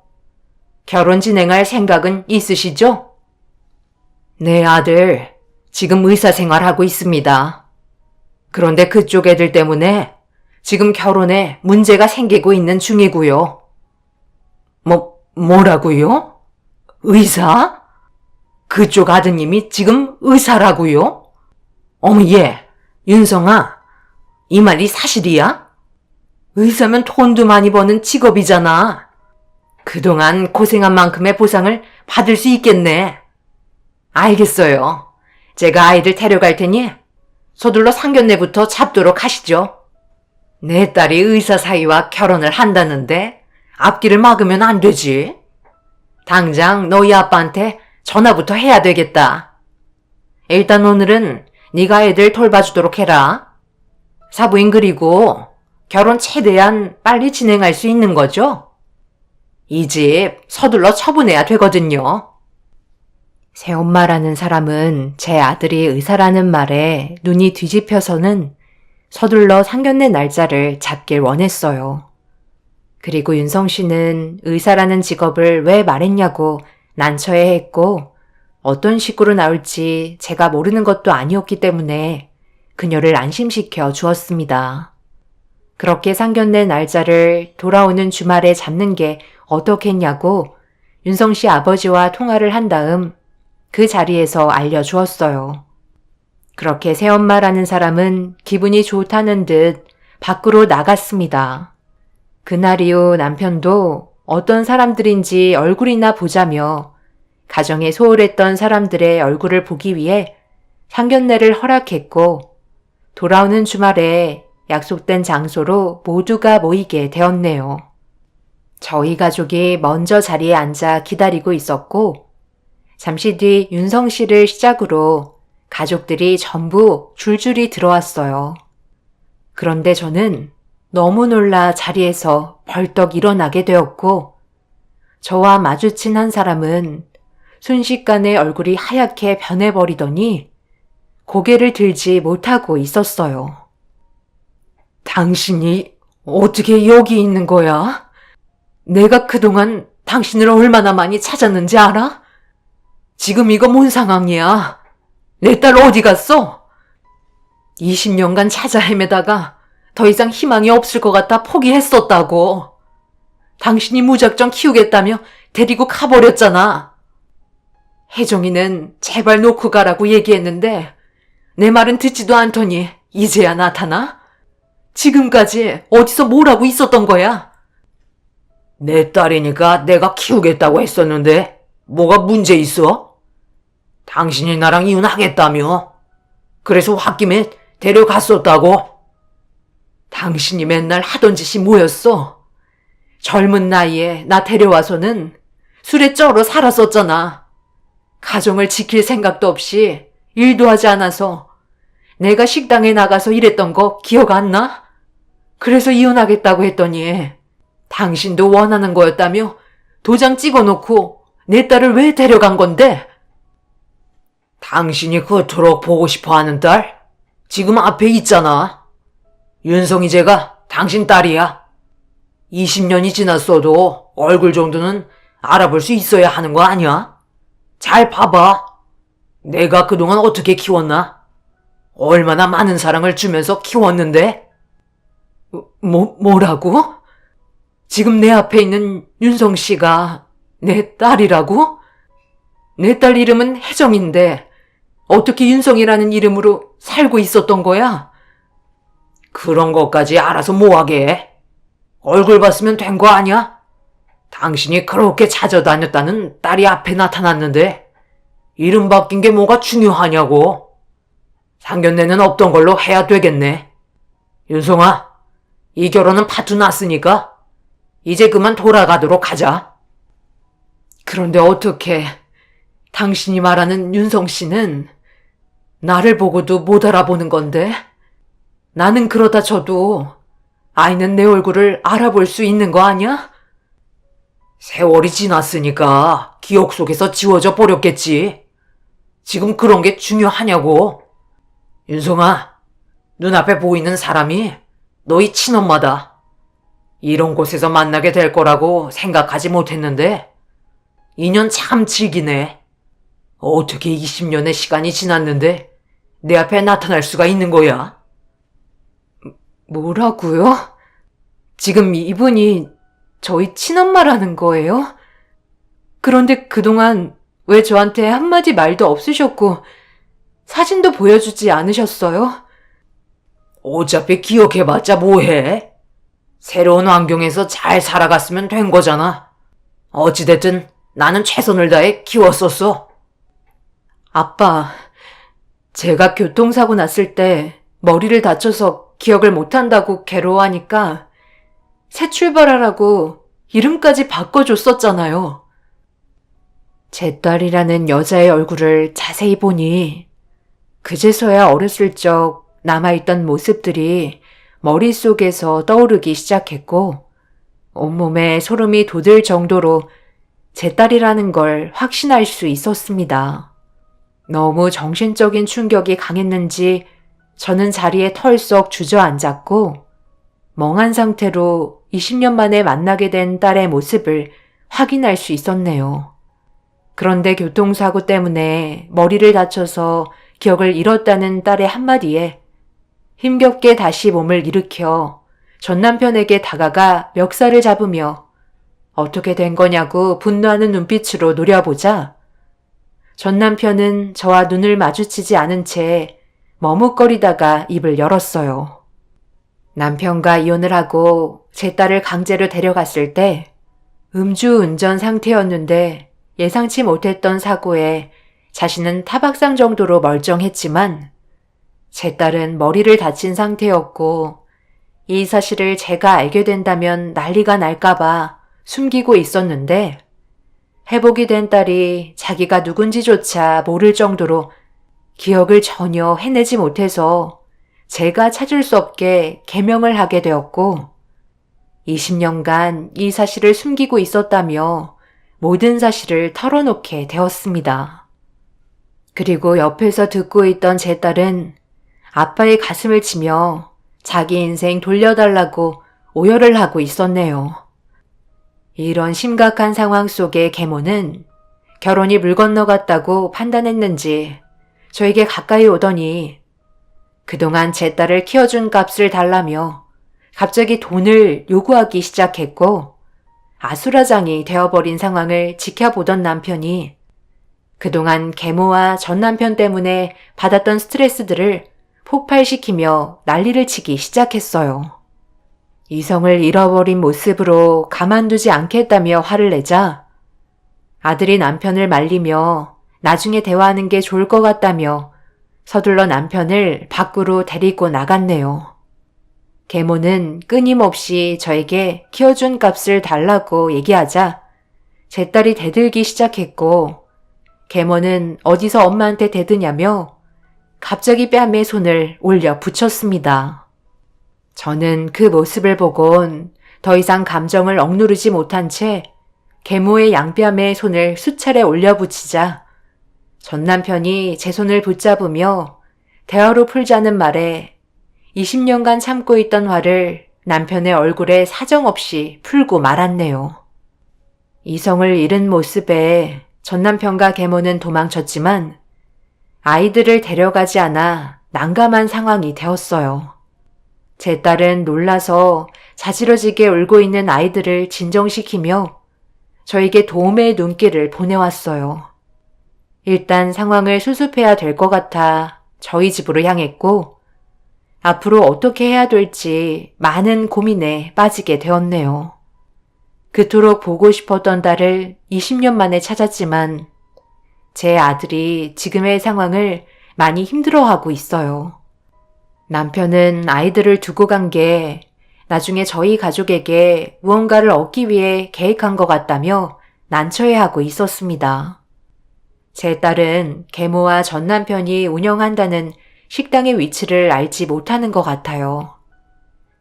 결혼 진행할 생각은 있으시죠? 네, 아들. 지금 의사 생활하고 있습니다. 그런데 그쪽 애들 때문에 지금 결혼에 문제가 생기고 있는 중이고요. 뭐라고요? 의사? 그쪽 아드님이 지금 의사라고요? 어머, 윤성아, 이 말이 사실이야? 의사면 돈도 많이 버는 직업이잖아. 그동안 고생한 만큼의 보상을 받을 수 있겠네. 알겠어요. 제가 아이들 데려갈 테니 서둘러 상견례부터 잡도록 하시죠. 내 딸이 의사 사이와 결혼을 한다는데 앞길을 막으면 안 되지. 당장 너희 아빠한테 전화부터 해야 되겠다. 일단 오늘은 네가 애들 돌봐주도록 해라. 사부인 그리고 결혼 최대한 빨리 진행할 수 있는 거죠? 이 집 서둘러 처분해야 되거든요. 새엄마라는 사람은 제 아들이 의사라는 말에 눈이 뒤집혀서는 서둘러 상견례 날짜를 잡길 원했어요. 그리고 윤성 씨는 의사라는 직업을 왜 말했냐고 난처해했고 어떤 식으로 나올지 제가 모르는 것도 아니었기 때문에 그녀를 안심시켜 주었습니다. 그렇게 상견례 날짜를 돌아오는 주말에 잡는 게 어떻겠냐고 윤성 씨 아버지와 통화를 한 다음 그 자리에서 알려주었어요. 그렇게 새엄마라는 사람은 기분이 좋다는 듯 밖으로 나갔습니다. 그날 이후 남편도 어떤 사람들인지 얼굴이나 보자며 가정에 소홀했던 사람들의 얼굴을 보기 위해 상견례를 허락했고 돌아오는 주말에 약속된 장소로 모두가 모이게 되었네요. 저희 가족이 먼저 자리에 앉아 기다리고 있었고 잠시 뒤 윤성 씨를 시작으로 가족들이 전부 줄줄이 들어왔어요. 그런데 저는 너무 놀라 자리에서 벌떡 일어나게 되었고 저와 마주친 한 사람은 순식간에 얼굴이 하얗게 변해버리더니 고개를 들지 못하고 있었어요. 당신이 어떻게 여기 있는 거야? 내가 그동안 당신을 얼마나 많이 찾았는지 알아? 지금 이거 뭔 상황이야? 내 딸 어디 갔어? 20년간 찾아 헤매다가 더 이상 희망이 없을 것 같아 포기했었다고. 당신이 무작정 키우겠다며 데리고 가버렸잖아. 혜정이는 제발 놓고 가라고 얘기했는데 내 말은 듣지도 않더니 이제야 나타나? 지금까지 어디서 뭘 하고 있었던 거야? 내 딸이니까 내가 키우겠다고 했었는데 뭐가 문제 있어? 당신이 나랑 이혼하겠다며. 그래서 홧김에 데려갔었다고. 당신이 맨날 하던 짓이 뭐였어? 젊은 나이에 나 데려와서는 술에 쩔어 살았었잖아. 가정을 지킬 생각도 없이 일도 하지 않아서 내가 식당에 나가서 일했던 거 기억 안 나? 그래서 이혼하겠다고 했더니 당신도 원하는 거였다며 도장 찍어놓고 내 딸을 왜 데려간 건데? 당신이 그토록 보고 싶어 하는 딸? 지금 앞에 있잖아. 윤성이 쟤가 당신 딸이야. 20년이 지났어도 얼굴 정도는 알아볼 수 있어야 하는 거 아니야? 잘 봐봐. 내가 그동안 어떻게 키웠나? 얼마나 많은 사랑을 주면서 키웠는데? 뭐라고? 지금 내 앞에 있는 윤성 씨가 내 딸이라고? 내 딸 이름은 혜정인데 어떻게 윤성이라는 이름으로 살고 있었던 거야? 그런 것까지 알아서 뭐하게 해? 얼굴 봤으면 된 거 아니야? 당신이 그렇게 찾아다녔다는 딸이 앞에 나타났는데 이름 바뀐 게 뭐가 중요하냐고. 상견례는 없던 걸로 해야 되겠네. 윤성아, 이 결혼은 파투 났으니까 이제 그만 돌아가도록 하자. 그런데 어떻게 당신이 말하는 윤성 씨는 나를 보고도 못 알아보는 건데? 나는 그러다 쳐도 아이는 내 얼굴을 알아볼 수 있는 거 아니야? 세월이 지났으니까 기억 속에서 지워져 버렸겠지. 지금 그런 게 중요하냐고. 윤성아, 눈앞에 보이는 사람이 너희 친엄마다. 이런 곳에서 만나게 될 거라고 생각하지 못했는데 인연 참 질기네. 어떻게 20년의 시간이 지났는데 내 앞에 나타날 수가 있는 거야? 뭐라고요? 지금 이분이 저희 친엄마라는 거예요? 그런데 그동안 왜 저한테 한마디 말도 없으셨고 사진도 보여주지 않으셨어요? 어차피 기억해봤자 뭐해? 새로운 환경에서 잘 살아갔으면 된 거잖아. 어찌됐든 나는 최선을 다해 키웠었어. 아빠, 제가 교통사고 났을 때 머리를 다쳐서 기억을 못한다고 괴로워하니까 새 출발하라고 이름까지 바꿔줬었잖아요. 제 딸이라는 여자의 얼굴을 자세히 보니 그제서야 어렸을 적 남아있던 모습들이 머릿속에서 떠오르기 시작했고 온몸에 소름이 돋을 정도로 제 딸이라는 걸 확신할 수 있었습니다. 너무 정신적인 충격이 강했는지 저는 자리에 털썩 주저앉았고 멍한 상태로 20년 만에 만나게 된 딸의 모습을 확인할 수 있었네요. 그런데 교통사고 때문에 머리를 다쳐서 기억을 잃었다는 딸의 한마디에 힘겹게 다시 몸을 일으켜 전 남편에게 다가가 멱살을 잡으며 어떻게 된 거냐고 분노하는 눈빛으로 노려보자 전 남편은 저와 눈을 마주치지 않은 채 머뭇거리다가 입을 열었어요. 남편과 이혼을 하고 제 딸을 강제로 데려갔을 때 음주운전 상태였는데 예상치 못했던 사고에 자신은 타박상 정도로 멀쩡했지만 제 딸은 머리를 다친 상태였고 이 사실을 제가 알게 된다면 난리가 날까봐 숨기고 있었는데 회복이 된 딸이 자기가 누군지조차 모를 정도로 기억을 전혀 해내지 못해서 제가 찾을 수 없게 개명을 하게 되었고 20년간 이 사실을 숨기고 있었다며 모든 사실을 털어놓게 되었습니다. 그리고 옆에서 듣고 있던 제 딸은 아빠의 가슴을 치며 자기 인생 돌려달라고 오열을 하고 있었네요. 이런 심각한 상황 속에 계모는 결혼이 물 건너갔다고 판단했는지 저에게 가까이 오더니 그동안 제 딸을 키워준 값을 달라며 갑자기 돈을 요구하기 시작했고 아수라장이 되어버린 상황을 지켜보던 남편이 그동안 계모와 전 남편 때문에 받았던 스트레스들을 폭발시키며 난리를 치기 시작했어요. 이성을 잃어버린 모습으로 가만두지 않겠다며 화를 내자 아들이 남편을 말리며 나중에 대화하는 게 좋을 것 같다며 서둘러 남편을 밖으로 데리고 나갔네요. 계모는 끊임없이 저에게 키워준 값을 달라고 얘기하자 제 딸이 대들기 시작했고 계모는 어디서 엄마한테 대드냐며 갑자기 뺨에 손을 올려 붙였습니다. 저는 그 모습을 보곤 더 이상 감정을 억누르지 못한 채 계모의 양뺨에 손을 수차례 올려 붙이자 전 남편이 제 손을 붙잡으며 대화로 풀자는 말에 20년간 참고 있던 화를 남편의 얼굴에 사정없이 풀고 말았네요. 이성을 잃은 모습에 전 남편과 계모는 도망쳤지만 아이들을 데려가지 않아 난감한 상황이 되었어요. 제 딸은 놀라서 자지러지게 울고 있는 아이들을 진정시키며 저에게 도움의 눈길을 보내왔어요. 일단 상황을 수습해야 될 것 같아 저희 집으로 향했고, 앞으로 어떻게 해야 될지 많은 고민에 빠지게 되었네요. 그토록 보고 싶었던 딸을 20년 만에 찾았지만 제 아들이 지금의 상황을 많이 힘들어하고 있어요. 남편은 아이들을 두고 간 게 나중에 저희 가족에게 무언가를 얻기 위해 계획한 것 같다며 난처해하고 있었습니다. 제 딸은 계모와 전 남편이 운영한다는 식당의 위치를 알지 못하는 것 같아요.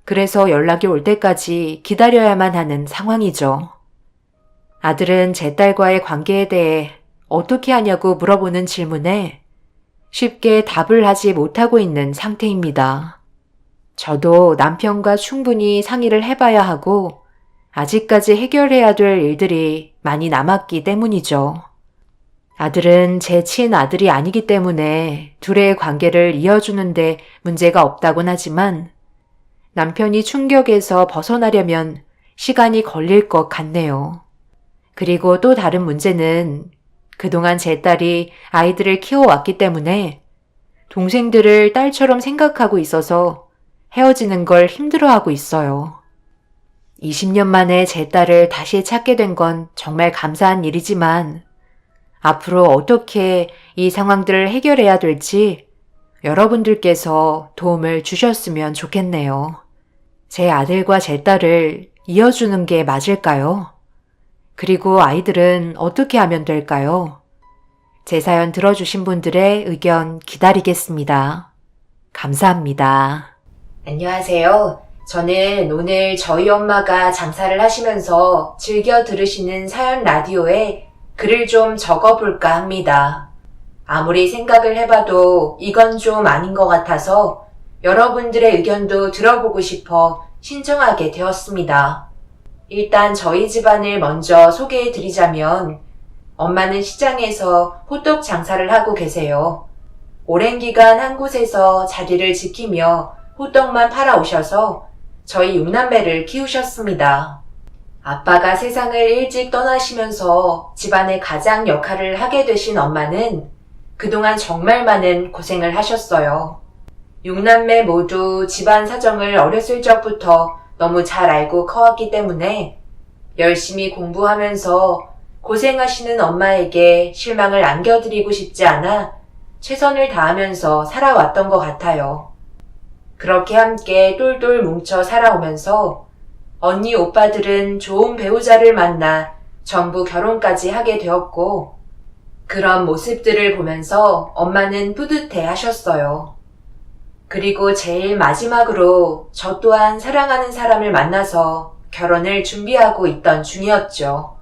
그래서 연락이 올 때까지 기다려야만 하는 상황이죠. 아들은 제 딸과의 관계에 대해 어떻게 하냐고 물어보는 질문에 쉽게 답을 하지 못하고 있는 상태입니다. 저도 남편과 충분히 상의를 해봐야 하고 아직까지 해결해야 될 일들이 많이 남았기 때문이죠. 아들은 제 친아들이 아니기 때문에 둘의 관계를 이어주는데 문제가 없다곤 하지만 남편이 충격에서 벗어나려면 시간이 걸릴 것 같네요. 그리고 또 다른 문제는 그동안 제 딸이 아이들을 키워왔기 때문에 동생들을 딸처럼 생각하고 있어서 헤어지는 걸 힘들어하고 있어요. 20년 만에 제 딸을 다시 찾게 된 건 정말 감사한 일이지만 앞으로 어떻게 이 상황들을 해결해야 될지 여러분들께서 도움을 주셨으면 좋겠네요. 제 아들과 제 딸을 이어주는 게 맞을까요? 그리고 아이들은 어떻게 하면 될까요? 제 사연 들어주신 분들의 의견 기다리겠습니다. 감사합니다. 안녕하세요. 저는 오늘 저희 엄마가 장사를 하시면서 즐겨 들으시는 사연 라디오에 글을 좀 적어볼까 합니다. 아무리 생각을 해봐도 이건 좀 아닌 것 같아서 여러분들의 의견도 들어보고 싶어 신청하게 되었습니다. 일단 저희 집안을 먼저 소개해드리자면 엄마는 시장에서 호떡 장사를 하고 계세요. 오랜 기간 한 곳에서 자리를 지키며 호떡만 팔아오셔서 저희 6남매를 키우셨습니다. 아빠가 세상을 일찍 떠나시면서 집안의 가장 역할을 하게 되신 엄마는 그동안 정말 많은 고생을 하셨어요. 6남매 모두 집안 사정을 어렸을 적부터 너무 잘 알고 커왔기 때문에 열심히 공부하면서 고생하시는 엄마에게 실망을 안겨드리고 싶지 않아 최선을 다하면서 살아왔던 것 같아요. 그렇게 함께 똘똘 뭉쳐 살아오면서 언니 오빠들은 좋은 배우자를 만나 전부 결혼까지 하게 되었고 그런 모습들을 보면서 엄마는 뿌듯해 하셨어요. 그리고 제일 마지막으로 저 또한 사랑하는 사람을 만나서 결혼을 준비하고 있던 중이었죠.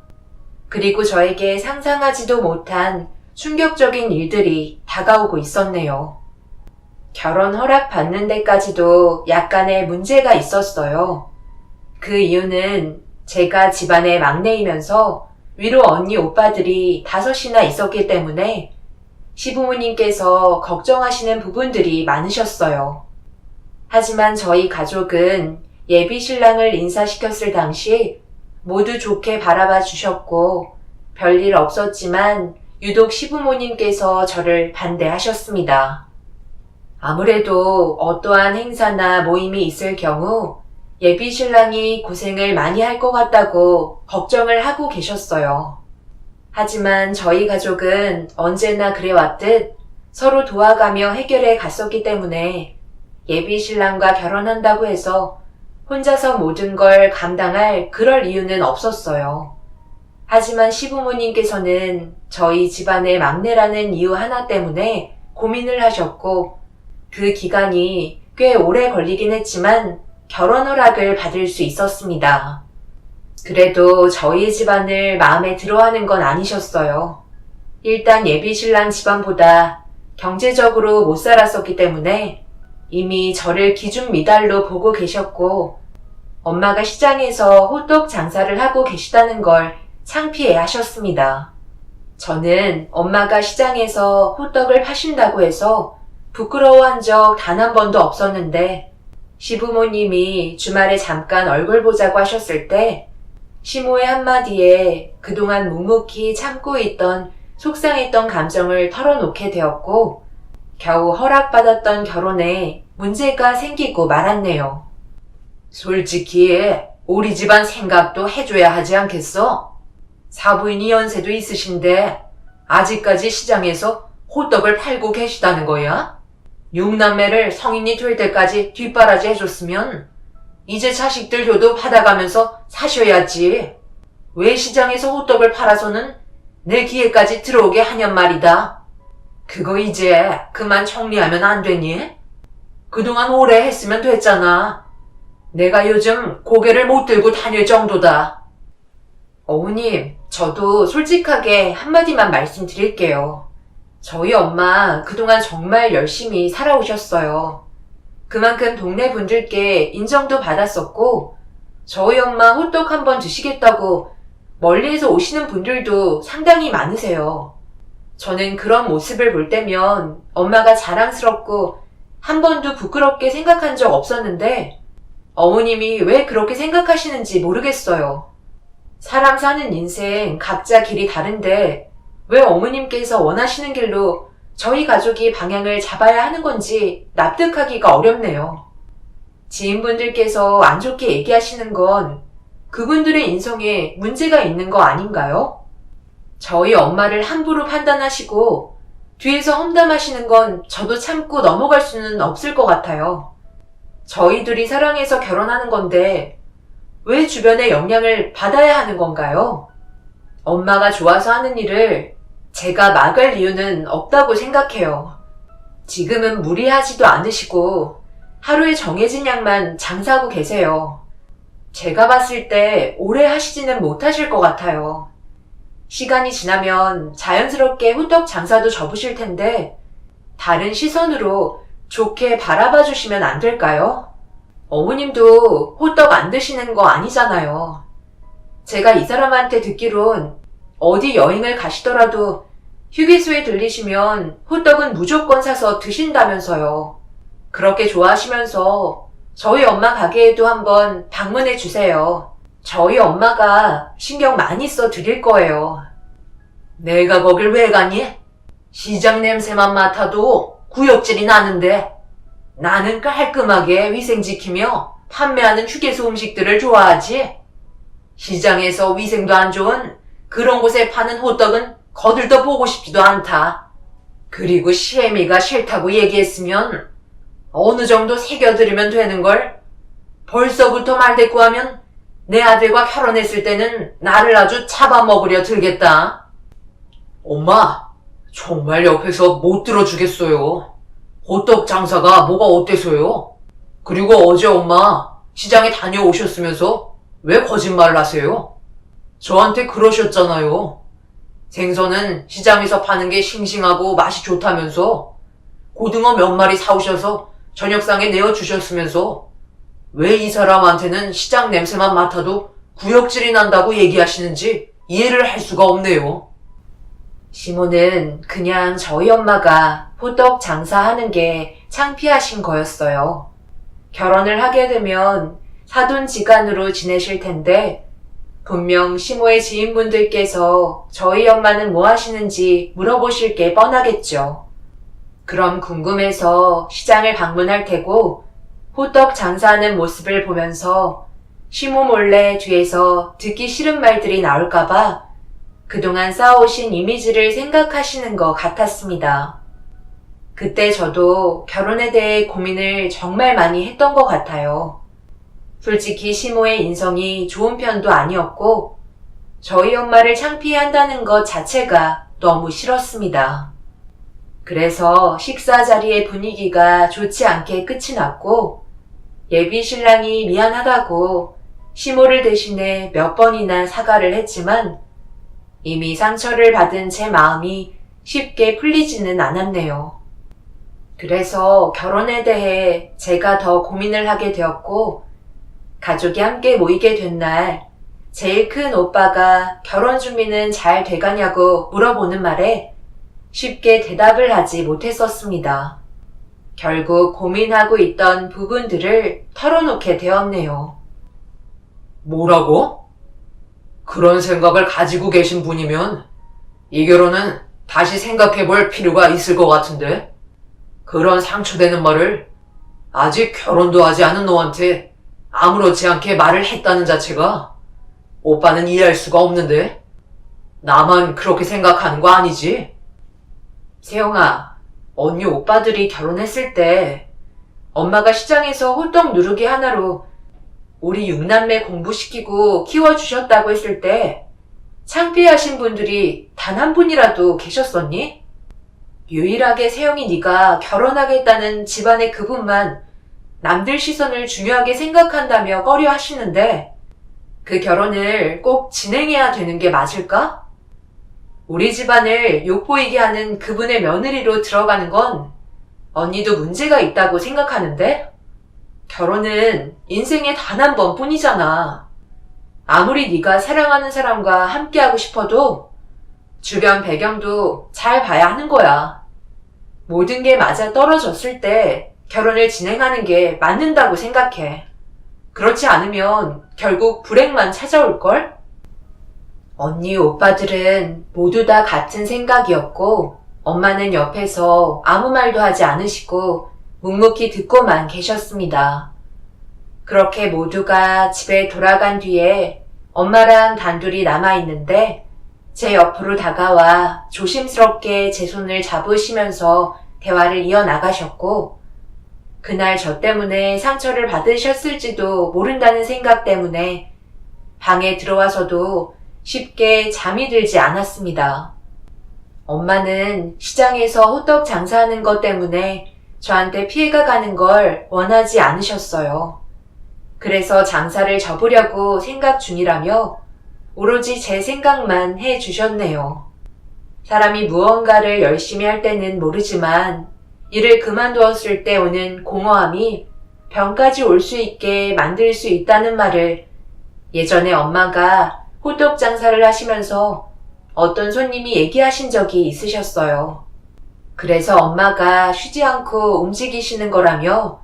그리고 저에게 상상하지도 못한 충격적인 일들이 다가오고 있었네요. 결혼 허락 받는 데까지도 약간의 문제가 있었어요. 그 이유는 제가 집안의 막내이면서 위로 언니 오빠들이 5이나 있었기 때문에 시부모님께서 걱정하시는 부분들이 많으셨어요. 하지만 저희 가족은 예비 신랑을 인사시켰을 당시 모두 좋게 바라봐 주셨고 별일 없었지만 유독 시부모님께서 저를 반대하셨습니다. 아무래도 어떠한 행사나 모임이 있을 경우 예비 신랑이 고생을 많이 할 것 같다고 걱정을 하고 계셨어요. 하지만 저희 가족은 언제나 그래왔듯 서로 도와가며 해결해 갔었기 때문에 예비 신랑과 결혼한다고 해서 혼자서 모든 걸 감당할 그럴 이유는 없었어요. 하지만 시부모님께서는 저희 집안의 막내라는 이유 하나 때문에 고민을 하셨고 그 기간이 꽤 오래 걸리긴 했지만 결혼 허락을 받을 수 있었습니다. 그래도 저희 집안을 마음에 들어하는 건 아니셨어요. 일단 예비 신랑 집안보다 경제적으로 못 살았었기 때문에 이미 저를 기준 미달로 보고 계셨고 엄마가 시장에서 호떡 장사를 하고 계시다는 걸 창피해 하셨습니다. 저는 엄마가 시장에서 호떡을 파신다고 해서 부끄러워한 적 단 한 번도 없었는데 시부모님이 주말에 잠깐 얼굴 보자고 하셨을 때 시모의 한마디에 그동안 묵묵히 참고 있던 속상했던 감정을 털어놓게 되었고 겨우 허락받았던 결혼에 문제가 생기고 말았네요. 솔직히 우리 집안 생각도 해줘야 하지 않겠어? 사부인이 연세도 있으신데 아직까지 시장에서 호떡을 팔고 계시다는 거야? 육남매를 성인이 될 때까지 뒷바라지 해줬으면 이제 자식들 효도 받아가면서 사셔야지. 왜 시장에서 호떡을 팔아서는 내 귀에까지 들어오게 하냔 말이다. 그거 이제 그만 정리하면 안 되니? 그동안 오래 했으면 됐잖아. 내가 요즘 고개를 못 들고 다닐 정도다. 어머님, 저도 솔직하게 한마디만 말씀드릴게요. 저희 엄마 그동안 정말 열심히 살아오셨어요. 그만큼 동네 분들께 인정도 받았었고 저희 엄마 호떡 한번 드시겠다고 멀리에서 오시는 분들도 상당히 많으세요. 저는 그런 모습을 볼 때면 엄마가 자랑스럽고 한 번도 부끄럽게 생각한 적 없었는데 어머님이 왜 그렇게 생각하시는지 모르겠어요. 사람 사는 인생 각자 길이 다른데 왜 어머님께서 원하시는 길로 저희 가족이 방향을 잡아야 하는 건지 납득하기가 어렵네요. 지인분들께서 안 좋게 얘기하시는 건 그분들의 인성에 문제가 있는 거 아닌가요? 저희 엄마를 함부로 판단하시고 뒤에서 험담하시는 건 저도 참고 넘어갈 수는 없을 것 같아요. 저희 둘이 사랑해서 결혼하는 건데 왜 주변의 영향을 받아야 하는 건가요? 엄마가 좋아서 하는 일을 제가 막을 이유는 없다고 생각해요. 지금은 무리하지도 않으시고 하루에 정해진 양만 장사하고 계세요. 제가 봤을 때 오래 하시지는 못하실 것 같아요. 시간이 지나면 자연스럽게 호떡 장사도 접으실 텐데 다른 시선으로 좋게 바라봐 주시면 안 될까요? 어머님도 호떡 안 드시는 거 아니잖아요. 제가 이 사람한테 듣기론 어디 여행을 가시더라도 휴게소에 들리시면 호떡은 무조건 사서 드신다면서요. 그렇게 좋아하시면서 저희 엄마 가게에도 한번 방문해 주세요. 저희 엄마가 신경 많이 써 드릴 거예요. 내가 거길 왜 가니? 시장 냄새만 맡아도 구역질이 나는데 나는 깔끔하게 위생 지키며 판매하는 휴게소 음식들을 좋아하지. 시장에서 위생도 안 좋은 그런 곳에 파는 호떡은 거들떠 보고 싶지도 않다. 그리고 시애미가 싫다고 얘기했으면 어느 정도 새겨드리면 되는걸. 벌써부터 말대꾸하면 내 아들과 결혼했을 때는 나를 아주 잡아먹으려 들겠다. 엄마, 정말 옆에서 못 들어주겠어요. 호떡 장사가 뭐가 어때서요? 그리고 어제 엄마 시장에 다녀오셨으면서 왜 거짓말을 하세요? 저한테 그러셨잖아요. 생선은 시장에서 파는 게 싱싱하고 맛이 좋다면서 고등어 몇 마리 사오셔서 저녁상에 내어주셨으면서 왜 이 사람한테는 시장 냄새만 맡아도 구역질이 난다고 얘기하시는지 이해를 할 수가 없네요. 시모는 그냥 저희 엄마가 호떡 장사하는 게 창피하신 거였어요. 결혼을 하게 되면 사돈지간으로 지내실 텐데 분명 시모의 지인분들께서 저희 엄마는 뭐 하시는지 물어보실 게 뻔하겠죠. 그럼 궁금해서 시장을 방문할 테고 호떡 장사하는 모습을 보면서 시모 몰래 뒤에서 듣기 싫은 말들이 나올까봐 그동안 쌓아오신 이미지를 생각하시는 것 같았습니다. 그때 저도 결혼에 대해 고민을 정말 많이 했던 것 같아요. 솔직히 시모의 인성이 좋은 편도 아니었고 저희 엄마를 창피한다는 것 자체가 너무 싫었습니다. 그래서 식사 자리의 분위기가 좋지 않게 끝이 났고 예비 신랑이 미안하다고 시모를 대신해 몇 번이나 사과를 했지만 이미 상처를 받은 제 마음이 쉽게 풀리지는 않았네요. 그래서 결혼에 대해 제가 더 고민을 하게 되었고 가족이 함께 모이게 된 날 제일 큰 오빠가 결혼 준비는 잘 돼가냐고 물어보는 말에 쉽게 대답을 하지 못했었습니다. 결국 고민하고 있던 부분들을 털어놓게 되었네요. 뭐라고? 그런 생각을 가지고 계신 분이면 이 결혼은 다시 생각해 볼 필요가 있을 것 같은데? 그런 상처되는 말을 아직 결혼도 하지 않은 너한테 아무렇지 않게 말을 했다는 자체가 오빠는 이해할 수가 없는데? 나만 그렇게 생각하는 거 아니지? 세영아, 언니 오빠들이 결혼했을 때 엄마가 시장에서 호떡 누르기 하나로 우리 육남매 공부시키고 키워주셨다고 했을 때 창피하신 분들이 단 한 분이라도 계셨었니? 유일하게 세영이 네가 결혼하겠다는 집안의 그분만 남들 시선을 중요하게 생각한다며 꺼려 하시는데 그 결혼을 꼭 진행해야 되는 게 맞을까? 우리 집안을 욕보이게 하는 그분의 며느리로 들어가는 건 언니도 문제가 있다고 생각하는데? 결혼은 인생에 단 한 번뿐이잖아. 아무리 네가 사랑하는 사람과 함께하고 싶어도 주변 배경도 잘 봐야 하는 거야. 모든 게 맞아 떨어졌을 때 결혼을 진행하는 게 맞는다고 생각해. 그렇지 않으면 결국 불행만 찾아올걸? 언니 오빠들은 모두 다 같은 생각이었고 엄마는 옆에서 아무 말도 하지 않으시고 묵묵히 듣고만 계셨습니다. 그렇게 모두가 집에 돌아간 뒤에 엄마랑 단둘이 남아있는데 제 옆으로 다가와 조심스럽게 제 손을 잡으시면서 대화를 이어나가셨고 그날 저 때문에 상처를 받으셨을지도 모른다는 생각 때문에 방에 들어와서도 쉽게 잠이 들지 않았습니다. 엄마는 시장에서 호떡 장사하는 것 때문에 저한테 피해가 가는 걸 원하지 않으셨어요. 그래서 장사를 접으려고 생각 중이라며 오로지 제 생각만 해 주셨네요. 사람이 무언가를 열심히 할 때는 모르지만 일을 그만두었을 때 오는 공허함이 병까지 올 수 있게 만들 수 있다는 말을 예전에 엄마가 호떡 장사를 하시면서 어떤 손님이 얘기하신 적이 있으셨어요. 그래서 엄마가 쉬지 않고 움직이시는 거라며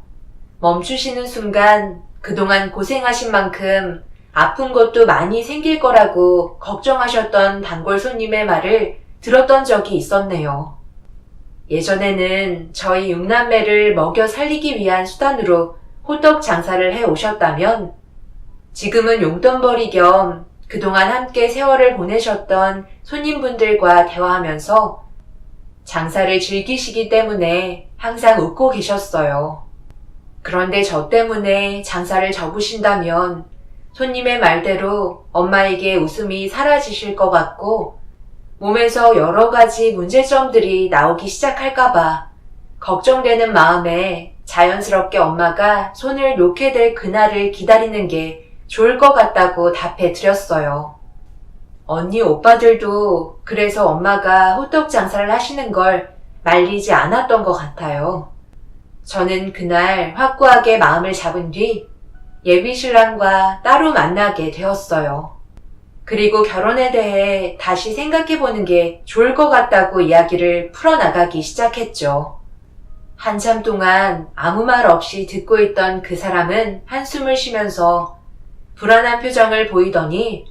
멈추시는 순간 그동안 고생하신 만큼 아픈 것도 많이 생길 거라고 걱정하셨던 단골 손님의 말을 들었던 적이 있었네요. 예전에는 저희 육남매를 먹여 살리기 위한 수단으로 호떡 장사를 해 오셨다면 지금은 용돈벌이 겸 그동안 함께 세월을 보내셨던 손님분들과 대화하면서 장사를 즐기시기 때문에 항상 웃고 계셨어요. 그런데 저 때문에 장사를 접으신다면 손님의 말대로 엄마에게 웃음이 사라지실 것 같고 몸에서 여러 가지 문제점들이 나오기 시작할까봐 걱정되는 마음에 자연스럽게 엄마가 손을 놓게 될 그날을 기다리는 게 좋을 것 같다고 답해 드렸어요. 언니 오빠들도 그래서 엄마가 호떡 장사를 하시는 걸 말리지 않았던 것 같아요. 저는 그날 확고하게 마음을 잡은 뒤 예비신랑과 따로 만나게 되었어요. 그리고 결혼에 대해 다시 생각해보는 게 좋을 것 같다고 이야기를 풀어나가기 시작했죠. 한참 동안 아무 말 없이 듣고 있던 그 사람은 한숨을 쉬면서 불안한 표정을 보이더니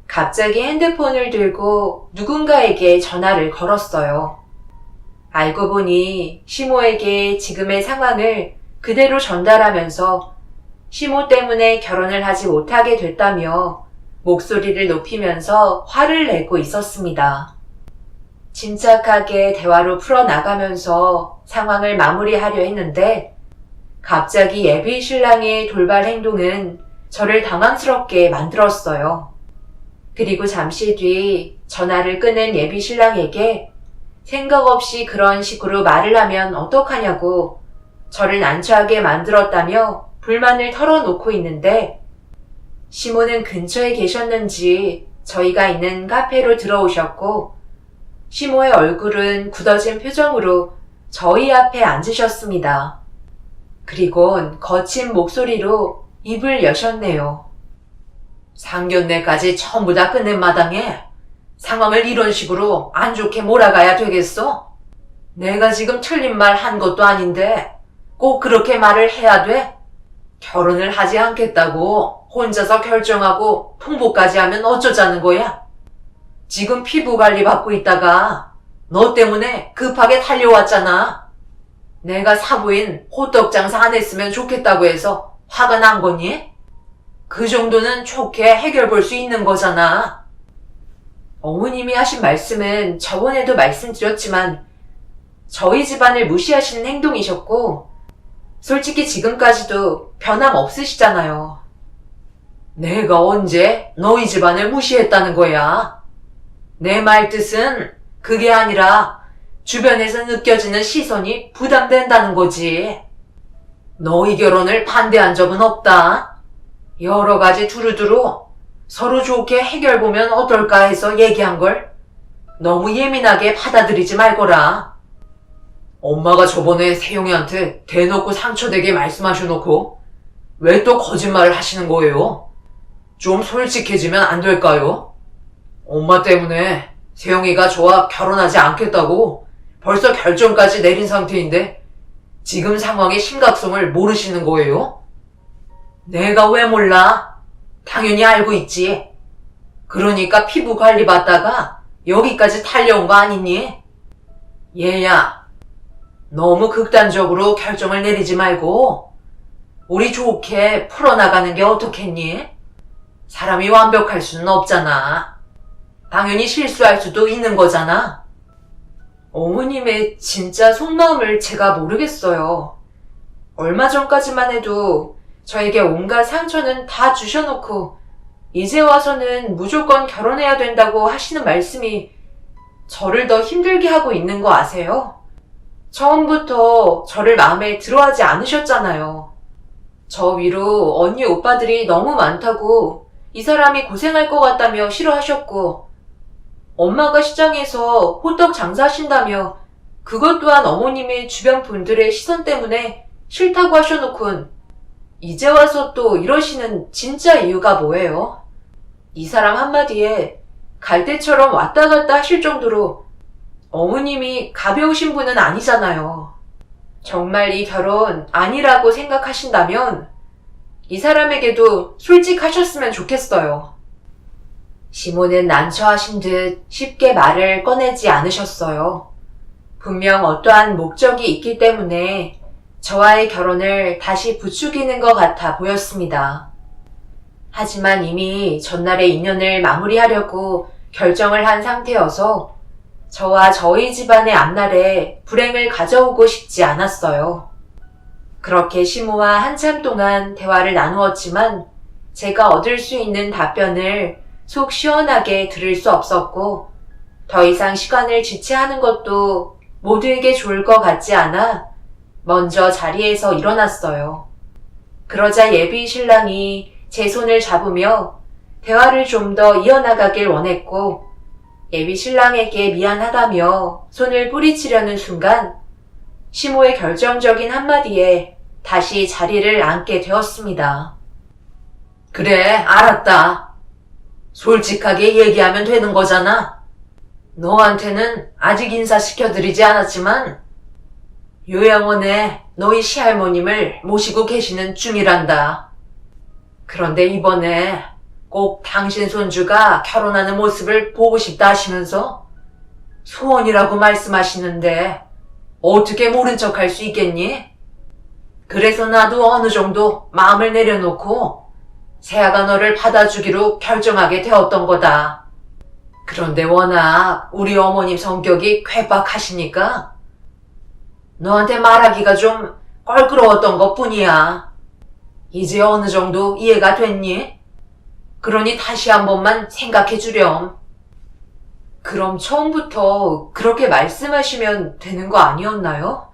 갑자기 핸드폰을 들고 누군가에게 전화를 걸었어요. 알고 보니 시모에게 지금의 상황을 그대로 전달하면서 시모 때문에 결혼을 하지 못하게 됐다며 목소리를 높이면서 화를 내고 있었습니다. 침착하게 대화로 풀어나가면서 상황을 마무리하려 했는데 갑자기 예비 신랑의 돌발 행동은 저를 당황스럽게 만들었어요. 그리고 잠시 뒤 전화를 끊은 예비 신랑에게 생각 없이 그런 식으로 말을 하면 어떡하냐고 저를 난처하게 만들었다며 불만을 털어놓고 있는데 시모는 근처에 계셨는지 저희가 있는 카페로 들어오셨고 시모의 얼굴은 굳어진 표정으로 저희 앞에 앉으셨습니다. 그리곤 거친 목소리로 입을 여셨네요. 상견례까지 전부 다 끝낸 마당에 상황을 이런 식으로 안 좋게 몰아가야 되겠어? 내가 지금 틀린 말 한 것도 아닌데 꼭 그렇게 말을 해야 돼? 결혼을 하지 않겠다고 혼자서 결정하고 통보까지 하면 어쩌자는 거야? 지금 피부 관리 받고 있다가 너 때문에 급하게 달려왔잖아. 내가 사부인 호떡 장사 안 했으면 좋겠다고 해서 화가 난 거니? 그 정도는 좋게 해결 볼 수 있는 거잖아. 어머님이 하신 말씀은 저번에도 말씀드렸지만 저희 집안을 무시하시는 행동이셨고 솔직히 지금까지도 변함 없으시잖아요. 내가 언제 너희 집안을 무시했다는 거야? 내 말 뜻은 그게 아니라 주변에서 느껴지는 시선이 부담된다는 거지. 너희 결혼을 반대한 적은 없다. 여러 가지 두루두루 서로 좋게 해결 보면 어떨까 해서 얘기한 걸 너무 예민하게 받아들이지 말거라. 엄마가 저번에 세영이한테 대놓고 상처되게 말씀하셔놓고 왜 또 거짓말을 하시는 거예요? 좀 솔직해지면 안 될까요? 엄마 때문에 세영이가 저와 결혼하지 않겠다고 벌써 결정까지 내린 상태인데 지금 상황의 심각성을 모르시는 거예요? 내가 왜 몰라? 당연히 알고 있지. 그러니까 피부 관리 받다가 여기까지 달려온 거 아니니? 얘야, 너무 극단적으로 결정을 내리지 말고 우리 좋게 풀어나가는 게 어떻겠니? 사람이 완벽할 수는 없잖아. 당연히 실수할 수도 있는 거잖아. 어머님의 진짜 속마음을 제가 모르겠어요. 얼마 전까지만 해도 저에게 온갖 상처는 다 주셔놓고 이제 와서는 무조건 결혼해야 된다고 하시는 말씀이 저를 더 힘들게 하고 있는 거 아세요? 처음부터 저를 마음에 들어하지 않으셨잖아요. 저 위로 언니 오빠들이 너무 많다고 이 사람이 고생할 것 같다며 싫어하셨고 엄마가 시장에서 호떡 장사하신다며 그것 또한 어머님의 주변 분들의 시선 때문에 싫다고 하셔놓곤 이제 와서 또 이러시는 진짜 이유가 뭐예요? 이 사람 한마디에 갈대처럼 왔다 갔다 하실 정도로 어머님이 가벼우신 분은 아니잖아요. 정말 이 결혼 아니라고 생각하신다면 이 사람에게도 솔직하셨으면 좋겠어요. 시모는 난처하신 듯 쉽게 말을 꺼내지 않으셨어요. 분명 어떠한 목적이 있기 때문에 저와의 결혼을 다시 부추기는 것 같아 보였습니다. 하지만 이미 전날의 인연을 마무리하려고 결정을 한 상태여서 저와 저희 집안의 앞날에 불행을 가져오고 싶지 않았어요. 그렇게 시모와 한참 동안 대화를 나누었지만 제가 얻을 수 있는 답변을 속 시원하게 들을 수 없었고 더 이상 시간을 지체하는 것도 모두에게 좋을 것 같지 않아 먼저 자리에서 일어났어요. 그러자 예비 신랑이 제 손을 잡으며 대화를 좀 더 이어나가길 원했고 예비 신랑에게 미안하다며 손을 뿌리치려는 순간 시모의 결정적인 한마디에 다시 자리를 앉게 되었습니다. 그래, 알았다. 솔직하게 얘기하면 되는 거잖아. 너한테는 아직 인사시켜드리지 않았지만 요양원에 너희 시할머님을 모시고 계시는 중이란다. 그런데 이번에 꼭 당신 손주가 결혼하는 모습을 보고 싶다 하시면서 소원이라고 말씀하시는데 어떻게 모른 척 할 수 있겠니? 그래서 나도 어느 정도 마음을 내려놓고 세아가 너를 받아주기로 결정하게 되었던 거다. 그런데 워낙 우리 어머님 성격이 괴팍하시니까 너한테 말하기가 좀 껄끄러웠던 것 뿐이야. 이제 어느 정도 이해가 됐니? 그러니 다시 한 번만 생각해 주렴. 그럼 처음부터 그렇게 말씀하시면 되는 거 아니었나요?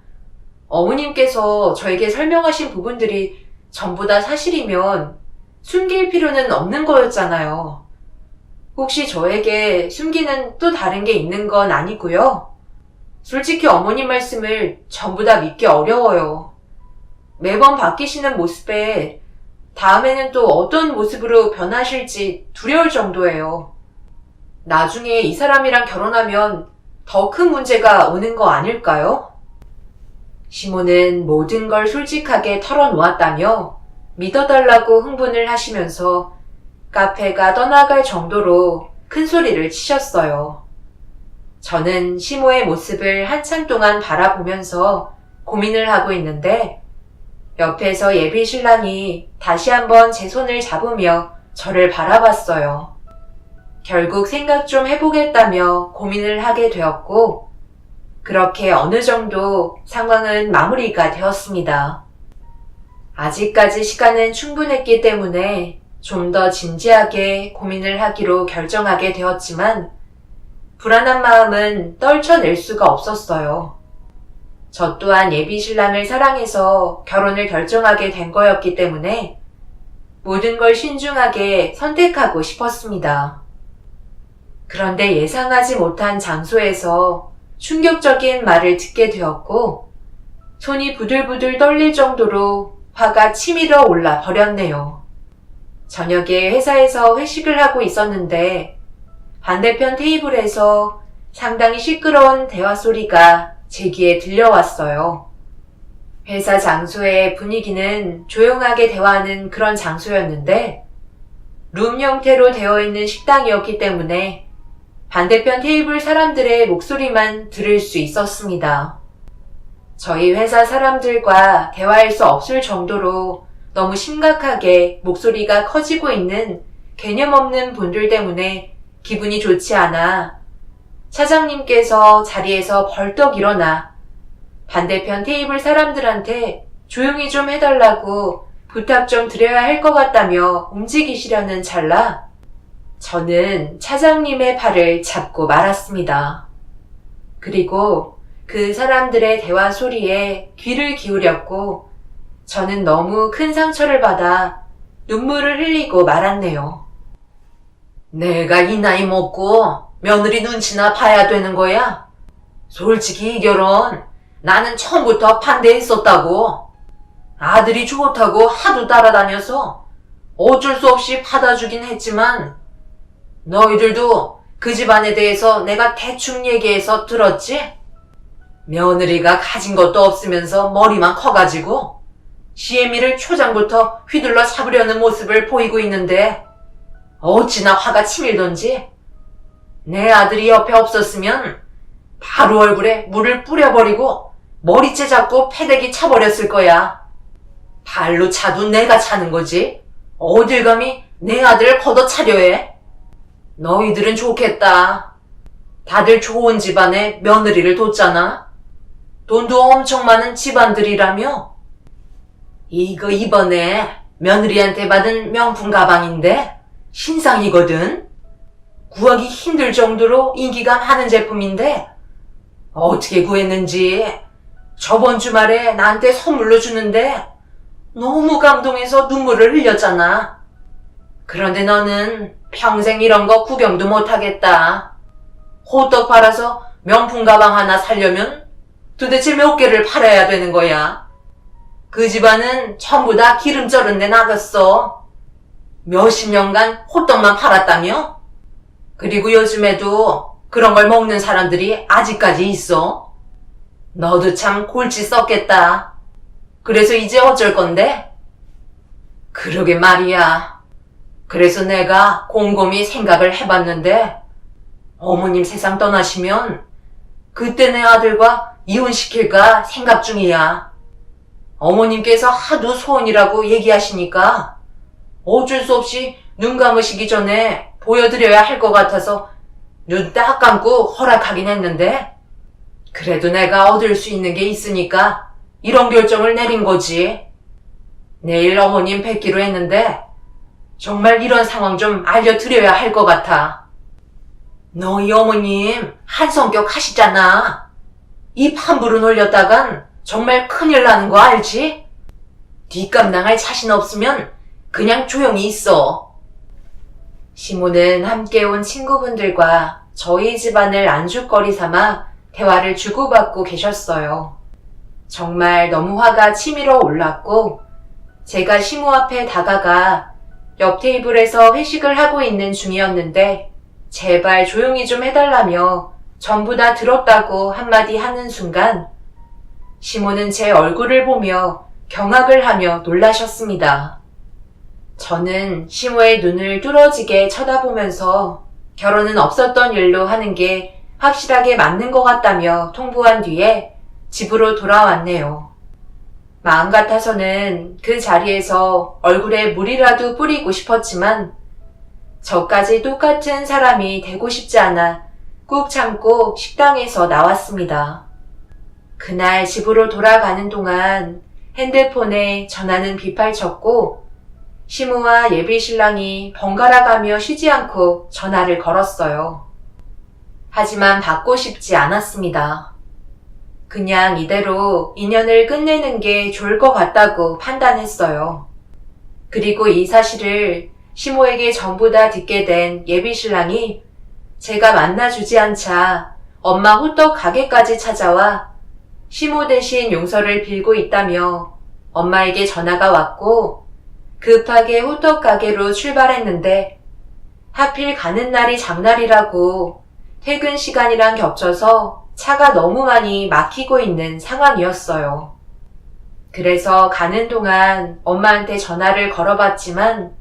어머님께서 저에게 설명하신 부분들이 전부 다 사실이면 숨길 필요는 없는 거였잖아요. 혹시 저에게 숨기는 또 다른 게 있는 건 아니고요. 솔직히 어머님 말씀을 전부 다 믿기 어려워요. 매번 바뀌시는 모습에 다음에는 또 어떤 모습으로 변하실지 두려울 정도예요. 나중에 이 사람이랑 결혼하면 더 큰 문제가 오는 거 아닐까요? 시모는 모든 걸 솔직하게 털어놓았다며 믿어달라고 흥분을 하시면서 카페가 떠나갈 정도로 큰 소리를 치셨어요. 저는 시모의 모습을 한참 동안 바라보면서 고민을 하고 있는데 옆에서 예비 신랑이 다시 한번 제 손을 잡으며 저를 바라봤어요. 결국 생각 좀 해보겠다며 고민을 하게 되었고 그렇게 어느 정도 상황은 마무리가 되었습니다. 아직까지 시간은 충분했기 때문에 좀 더 진지하게 고민을 하기로 결정하게 되었지만 불안한 마음은 떨쳐낼 수가 없었어요. 저 또한 예비 신랑을 사랑해서 결혼을 결정하게 된 거였기 때문에 모든 걸 신중하게 선택하고 싶었습니다. 그런데 예상하지 못한 장소에서 충격적인 말을 듣게 되었고 손이 부들부들 떨릴 정도로 화가 치밀어 올라 버렸네요. 저녁에 회사에서 회식을 하고 있었는데 반대편 테이블에서 상당히 시끄러운 대화 소리가 제 귀에 들려왔어요. 회사 장소의 분위기는 조용하게 대화하는 그런 장소였는데 룸 형태로 되어 있는 식당이었기 때문에 반대편 테이블 사람들의 목소리만 들을 수 있었습니다. 저희 회사 사람들과 대화할 수 없을 정도로 너무 심각하게 목소리가 커지고 있는 개념 없는 분들 때문에 기분이 좋지 않아 사장님께서 자리에서 벌떡 일어나 반대편 테이블 사람들한테 조용히 좀 해달라고 부탁 좀 드려야 할 것 같다며 움직이시려는 찰나 저는 차장님의 팔을 잡고 말았습니다. 그리고 그 사람들의 대화 소리에 귀를 기울였고 저는 너무 큰 상처를 받아 눈물을 흘리고 말았네요. 내가 이 나이 먹고 며느리 눈치나 봐야 되는 거야? 솔직히 이 결혼 나는 처음부터 반대했었다고. 아들이 좋다고 하도 따라다녀서 어쩔 수 없이 받아주긴 했지만 너희들도 그 집안에 대해서 내가 대충 얘기해서 들었지? 며느리가 가진 것도 없으면서 머리만 커가지고 시애미를 초장부터 휘둘러 잡으려는 모습을 보이고 있는데 어찌나 화가 치밀던지 내 아들이 옆에 없었으면 바로 얼굴에 물을 뿌려버리고 머리채 잡고 패대기 차버렸을 거야. 발로 차도 내가 차는 거지. 어딜 감히 내 아들을 걷어차려 해. 너희들은 좋겠다. 다들 좋은 집안에 며느리를 뒀잖아. 돈도 엄청 많은 집안들이라며. 이거 이번에 며느리한테 받은 명품 가방인데 신상이거든. 구하기 힘들 정도로 인기가 많은 제품인데 어떻게 구했는지 저번 주말에 나한테 선물로 주는데 너무 감동해서 눈물을 흘렸잖아. 그런데 너는 평생 이런 거 구경도 못하겠다. 호떡 팔아서 명품 가방 하나 사려면 도대체 몇 개를 팔아야 되는 거야. 그 집안은 전부 다 기름 쩔은 데 나갔어. 몇십 년간 호떡만 팔았다며? 그리고 요즘에도 그런 걸 먹는 사람들이 아직까지 있어. 너도 참 골치 썩겠다. 그래서 이제 어쩔 건데? 그러게 말이야. 그래서 내가 곰곰이 생각을 해봤는데 어머님 세상 떠나시면 그때 내 아들과 이혼시킬까 생각 중이야. 어머님께서 하도 소원이라고 얘기하시니까 어쩔 수 없이 눈 감으시기 전에 보여드려야 할 것 같아서 눈 딱 감고 허락하긴 했는데 그래도 내가 얻을 수 있는 게 있으니까 이런 결정을 내린 거지. 내일 어머님 뵙기로 했는데 정말 이런 상황 좀 알려드려야 할 것 같아. 너희 어머님 한성격 하시잖아. 입 함부로 놀렸다간 정말 큰일 나는 거 알지? 뒷감 당할 자신 없으면 그냥 조용히 있어. 시모는 함께 온 친구분들과 저희 집안을 안주거리 삼아 대화를 주고받고 계셨어요. 정말 너무 화가 치밀어 올랐고 제가 시모 앞에 다가가 옆 테이블에서 회식을 하고 있는 중이었는데 제발 조용히 좀 해달라며 전부 다 들었다고 한마디 하는 순간 시모는 제 얼굴을 보며 경악을 하며 놀라셨습니다. 저는 시모의 눈을 뚫어지게 쳐다보면서 결혼은 없었던 일로 하는 게 확실하게 맞는 것 같다며 통보한 뒤에 집으로 돌아왔네요. 마음 같아서는 그 자리에서 얼굴에 물이라도 뿌리고 싶었지만 저까지 똑같은 사람이 되고 싶지 않아 꾹 참고 식당에서 나왔습니다. 그날 집으로 돌아가는 동안 핸드폰에 전화는 비팔쳤고 시모와 예비신랑이 번갈아 가며 쉬지 않고 전화를 걸었어요. 하지만 받고 싶지 않았습니다. 그냥 이대로 인연을 끝내는 게 좋을 것 같다고 판단했어요. 그리고 이 사실을 시모에게 전부 다 듣게 된 예비신랑이 제가 만나주지 않자 엄마 호떡 가게까지 찾아와 시모 대신 용서를 빌고 있다며 엄마에게 전화가 왔고 급하게 호떡 가게로 출발했는데 하필 가는 날이 장날이라고 퇴근 시간이랑 겹쳐서 차가 너무 많이 막히고 있는 상황이었어요. 그래서 가는 동안 엄마한테 전화를 걸어봤지만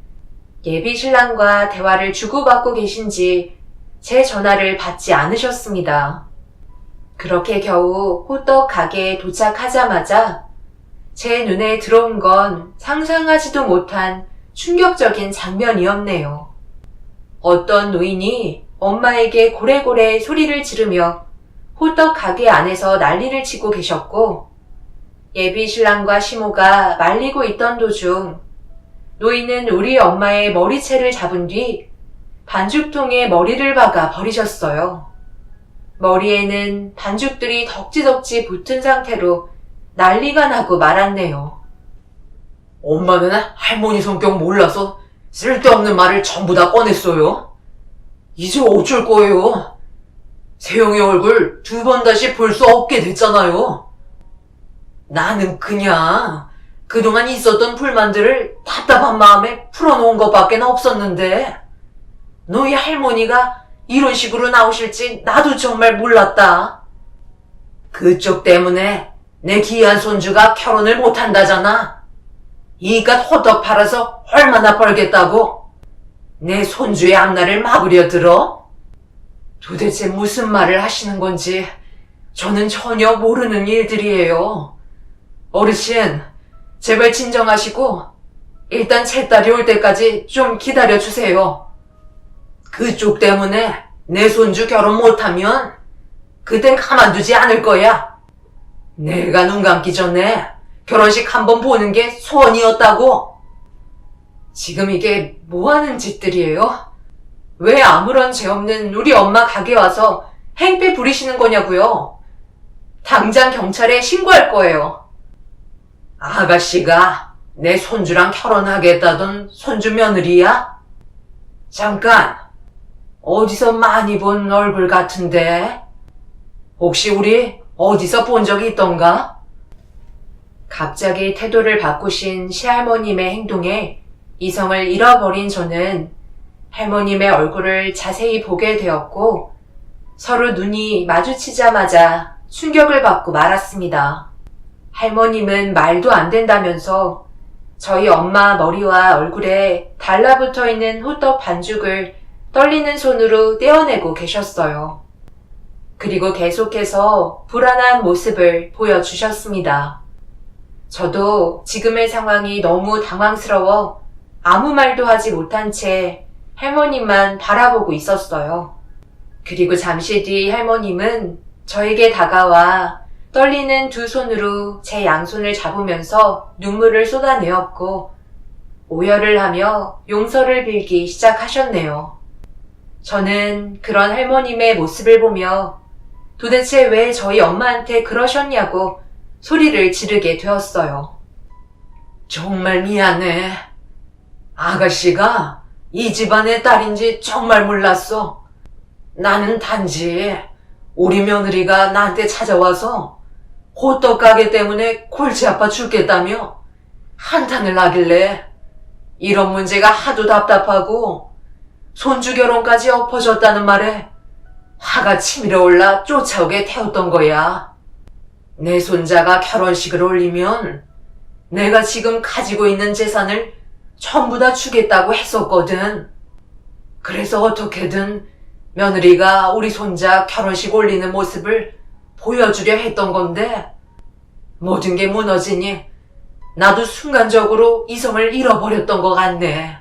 예비신랑과 대화를 주고받고 계신지 제 전화를 받지 않으셨습니다. 그렇게 겨우 호떡 가게에 도착하자마자 제 눈에 들어온 건 상상하지도 못한 충격적인 장면이었네요. 어떤 노인이 엄마에게 고래고래 소리를 지르며 호떡 가게 안에서 난리를 치고 계셨고 예비신랑과 시모가 말리고 있던 도중 노인은 우리 엄마의 머리채를 잡은 뒤 반죽통에 머리를 박아 버리셨어요. 머리에는 반죽들이 덕지덕지 붙은 상태로 난리가 나고 말았네요. 엄마는 할머니 성격 몰라서 쓸데없는 말을 전부 다 꺼냈어요. 이제 어쩔 거예요? 세영이 얼굴 2번 다시 볼 수 없게 됐잖아요. 나는 그냥 그동안 있었던 불만들을 답답한 마음에 풀어놓은 것밖에 없었는데 너희 할머니가 이런 식으로 나오실지 나도 정말 몰랐다. 그쪽 때문에 내 귀한 손주가 결혼을 못한다잖아. 이깟 호떡 팔아서 얼마나 벌겠다고? 내 손주의 앞날을 막으려 들어? 도대체 무슨 말을 하시는 건지 저는 전혀 모르는 일들이에요. 어르신, 제발 진정하시고 일단 제 딸이 올 때까지 좀 기다려주세요. 그쪽 때문에 내 손주 결혼 못하면 그땐 가만두지 않을 거야. 내가 눈 감기 전에 결혼식 한번 보는 게 소원이었다고. 지금 이게 뭐하는 짓들이에요? 왜 아무런 죄 없는 우리 엄마 가게 와서 행패 부리시는 거냐고요? 당장 경찰에 신고할 거예요. 아가씨가 내 손주랑 결혼하겠다던 손주 며느리야? 잠깐, 어디서 많이 본 얼굴 같은데? 혹시 우리 어디서 본 적이 있던가? 갑자기 태도를 바꾸신 시할머님의 행동에 이성을 잃어버린 저는 할머님의 얼굴을 자세히 보게 되었고 서로 눈이 마주치자마자 충격을 받고 말았습니다. 할머님은 말도 안 된다면서 저희 엄마 머리와 얼굴에 달라붙어 있는 호떡 반죽을 떨리는 손으로 떼어내고 계셨어요. 그리고 계속해서 불안한 모습을 보여주셨습니다. 저도 지금의 상황이 너무 당황스러워 아무 말도 하지 못한 채 할머님만 바라보고 있었어요. 그리고 잠시 뒤 할머님은 저에게 다가와 떨리는 두 손으로 제 양손을 잡으면서 눈물을 쏟아내었고 오열을 하며 용서를 빌기 시작하셨네요. 저는 그런 할머님의 모습을 보며 도대체 왜 저희 엄마한테 그러셨냐고 소리를 지르게 되었어요. 정말 미안해. 아가씨가 이 집안의 딸인지 정말 몰랐어. 나는 단지 우리 며느리가 나한테 찾아와서 호떡 가게 때문에 골치 아파 죽겠다며 한탄을 하길래 이런 문제가 하도 답답하고 손주 결혼까지 엎어졌다는 말에 화가 치밀어 올라 쫓아오게 태웠던 거야. 내 손자가 결혼식을 올리면 내가 지금 가지고 있는 재산을 전부 다 주겠다고 했었거든. 그래서 어떻게든 며느리가 우리 손자 결혼식 올리는 모습을 보여주려 했던 건데 모든 게 무너지니 나도 순간적으로 이성을 잃어버렸던 것 같네.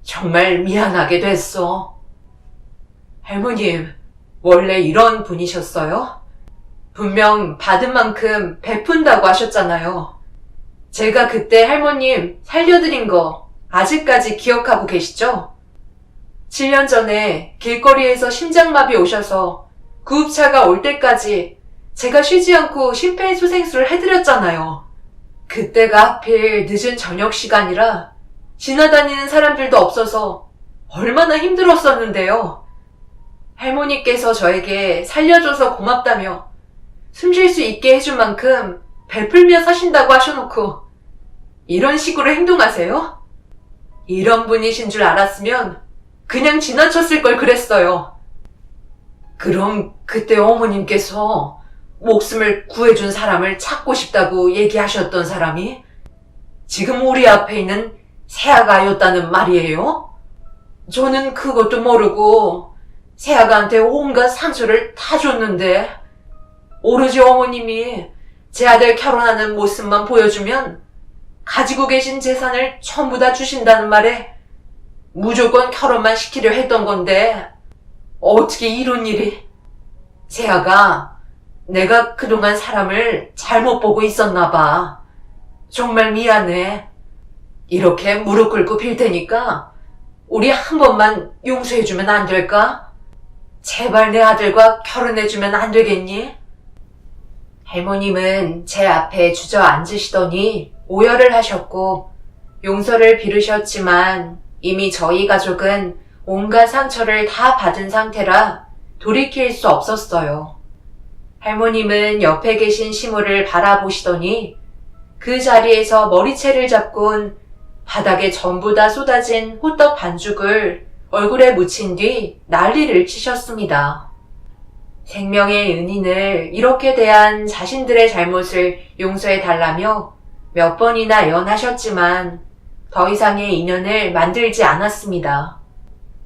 정말 미안하게 됐어. 할머님, 원래 이런 분이셨어요? 분명 받은 만큼 베푼다고 하셨잖아요. 제가 그때 할머님 살려드린 거 아직까지 기억하고 계시죠? 7년 전에 길거리에서 심장마비 오셔서 구급차가 올 때까지 제가 쉬지 않고 심폐소생술을 해드렸잖아요. 그때가 하필 늦은 저녁 시간이라 지나다니는 사람들도 없어서 얼마나 힘들었었는데요. 할머니께서 저에게 살려줘서 고맙다며 숨 쉴 수 있게 해준 만큼 베풀며 사신다고 하셔놓고 이런 식으로 행동하세요? 이런 분이신 줄 알았으면 그냥 지나쳤을 걸 그랬어요. 그럼 그때 어머님께서 목숨을 구해준 사람을 찾고 싶다고 얘기하셨던 사람이 지금 우리 앞에 있는 세아가였다는 말이에요? 저는 그것도 모르고 세아가한테 온갖 상처를 다 줬는데 오로지 어머님이 제 아들 결혼하는 모습만 보여주면 가지고 계신 재산을 전부 다 주신다는 말에 무조건 결혼만 시키려 했던 건데 어떻게 이런 일이. 세아가 내가 그동안 사람을 잘못 보고 있었나 봐. 정말 미안해. 이렇게 무릎 꿇고 빌 테니까 우리 한 번만 용서해주면 안 될까? 제발 내 아들과 결혼해주면 안 되겠니? 할머님은 제 앞에 주저앉으시더니 오열을 하셨고 용서를 빌으셨지만 이미 저희 가족은 온갖 상처를 다 받은 상태라 돌이킬 수 없었어요. 할머님은 옆에 계신 시모를 바라보시더니 그 자리에서 머리채를 잡곤 바닥에 전부 다 쏟아진 호떡 반죽을 얼굴에 묻힌 뒤 난리를 치셨습니다. 생명의 은인을 이렇게 대한 자신들의 잘못을 용서해달라며 몇 번이나 애원하셨지만 더 이상의 인연을 만들지 않았습니다.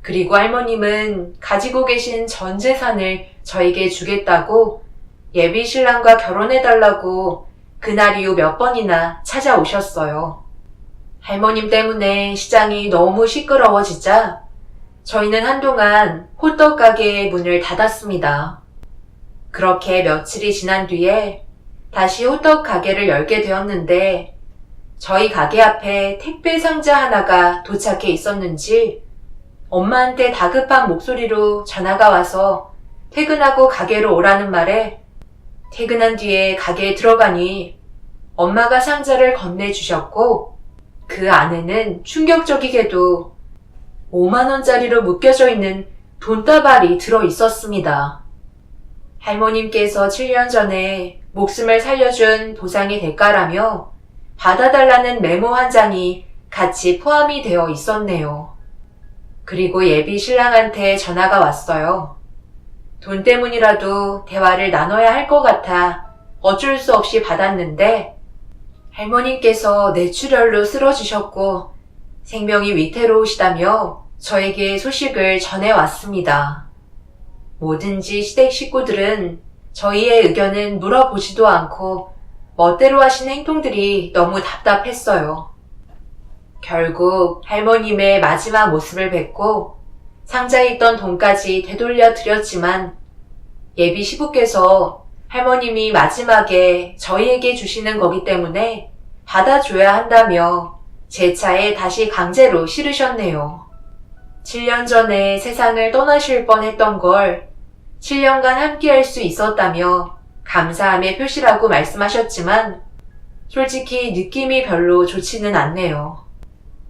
그리고 할머님은 가지고 계신 전 재산을 저에게 주겠다고 예비 신랑과 결혼해달라고 그날 이후 몇 번이나 찾아오셨어요. 할머님 때문에 시장이 너무 시끄러워지자 저희는 한동안 호떡 가게의 문을 닫았습니다. 그렇게 며칠이 지난 뒤에 다시 호떡 가게를 열게 되었는데 저희 가게 앞에 택배 상자 하나가 도착해 있었는지 엄마한테 다급한 목소리로 전화가 와서 퇴근하고 가게로 오라는 말에 퇴근한 뒤에 가게에 들어가니 엄마가 상자를 건네주셨고 그 안에는 충격적이게도 5만원짜리로 묶여져 있는 돈다발이 들어 있었습니다. 할머님께서 7년 전에 목숨을 살려준 보상의 대가라며 받아달라는 메모 한 장이 같이 포함이 되어 있었네요. 그리고 예비 신랑한테 전화가 왔어요. 돈 때문이라도 대화를 나눠야 할 것 같아 어쩔 수 없이 받았는데 할머님께서 뇌출혈로 쓰러지셨고 생명이 위태로우시다며 저에게 소식을 전해왔습니다. 뭐든지 시댁 식구들은 저희의 의견은 물어보지도 않고 멋대로 하신 행동들이 너무 답답했어요. 결국 할머님의 마지막 모습을 뵙고 상자에 있던 돈까지 되돌려 드렸지만 예비 시부께서 할머님이 마지막에 저희에게 주시는 거기 때문에 받아줘야 한다며 제 차에 다시 강제로 실으셨네요. 7년 전에 세상을 떠나실 뻔했던 걸 7년간 함께할 수 있었다며 감사함의 표시라고 말씀하셨지만 솔직히 느낌이 별로 좋지는 않네요.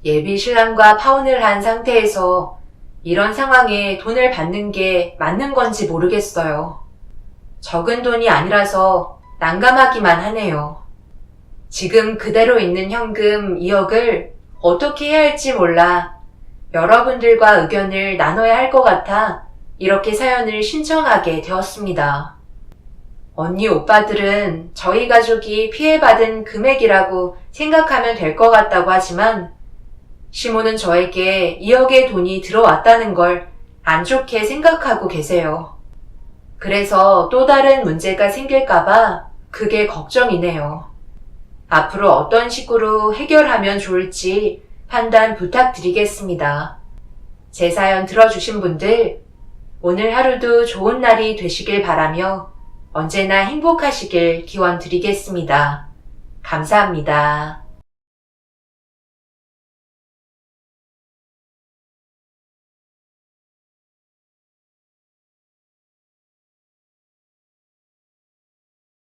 예비 신랑과 파혼을 한 상태에서 이런 상황에 돈을 받는 게 맞는 건지 모르겠어요. 적은 돈이 아니라서 난감하기만 하네요. 지금 그대로 있는 현금 2억을 어떻게 해야 할지 몰라 여러분들과 의견을 나눠야 할 것 같아 이렇게 사연을 신청하게 되었습니다. 언니 오빠들은 저희 가족이 피해받은 금액이라고 생각하면 될 것 같다고 하지만 시모는 저에게 2억의 돈이 들어왔다는 걸 안 좋게 생각하고 계세요. 그래서 또 다른 문제가 생길까봐 그게 걱정이네요. 앞으로 어떤 식으로 해결하면 좋을지 판단 부탁드리겠습니다. 제 사연 들어주신 분들, 오늘 하루도 좋은 날이 되시길 바라며 언제나 행복하시길 기원 드리겠습니다. 감사합니다.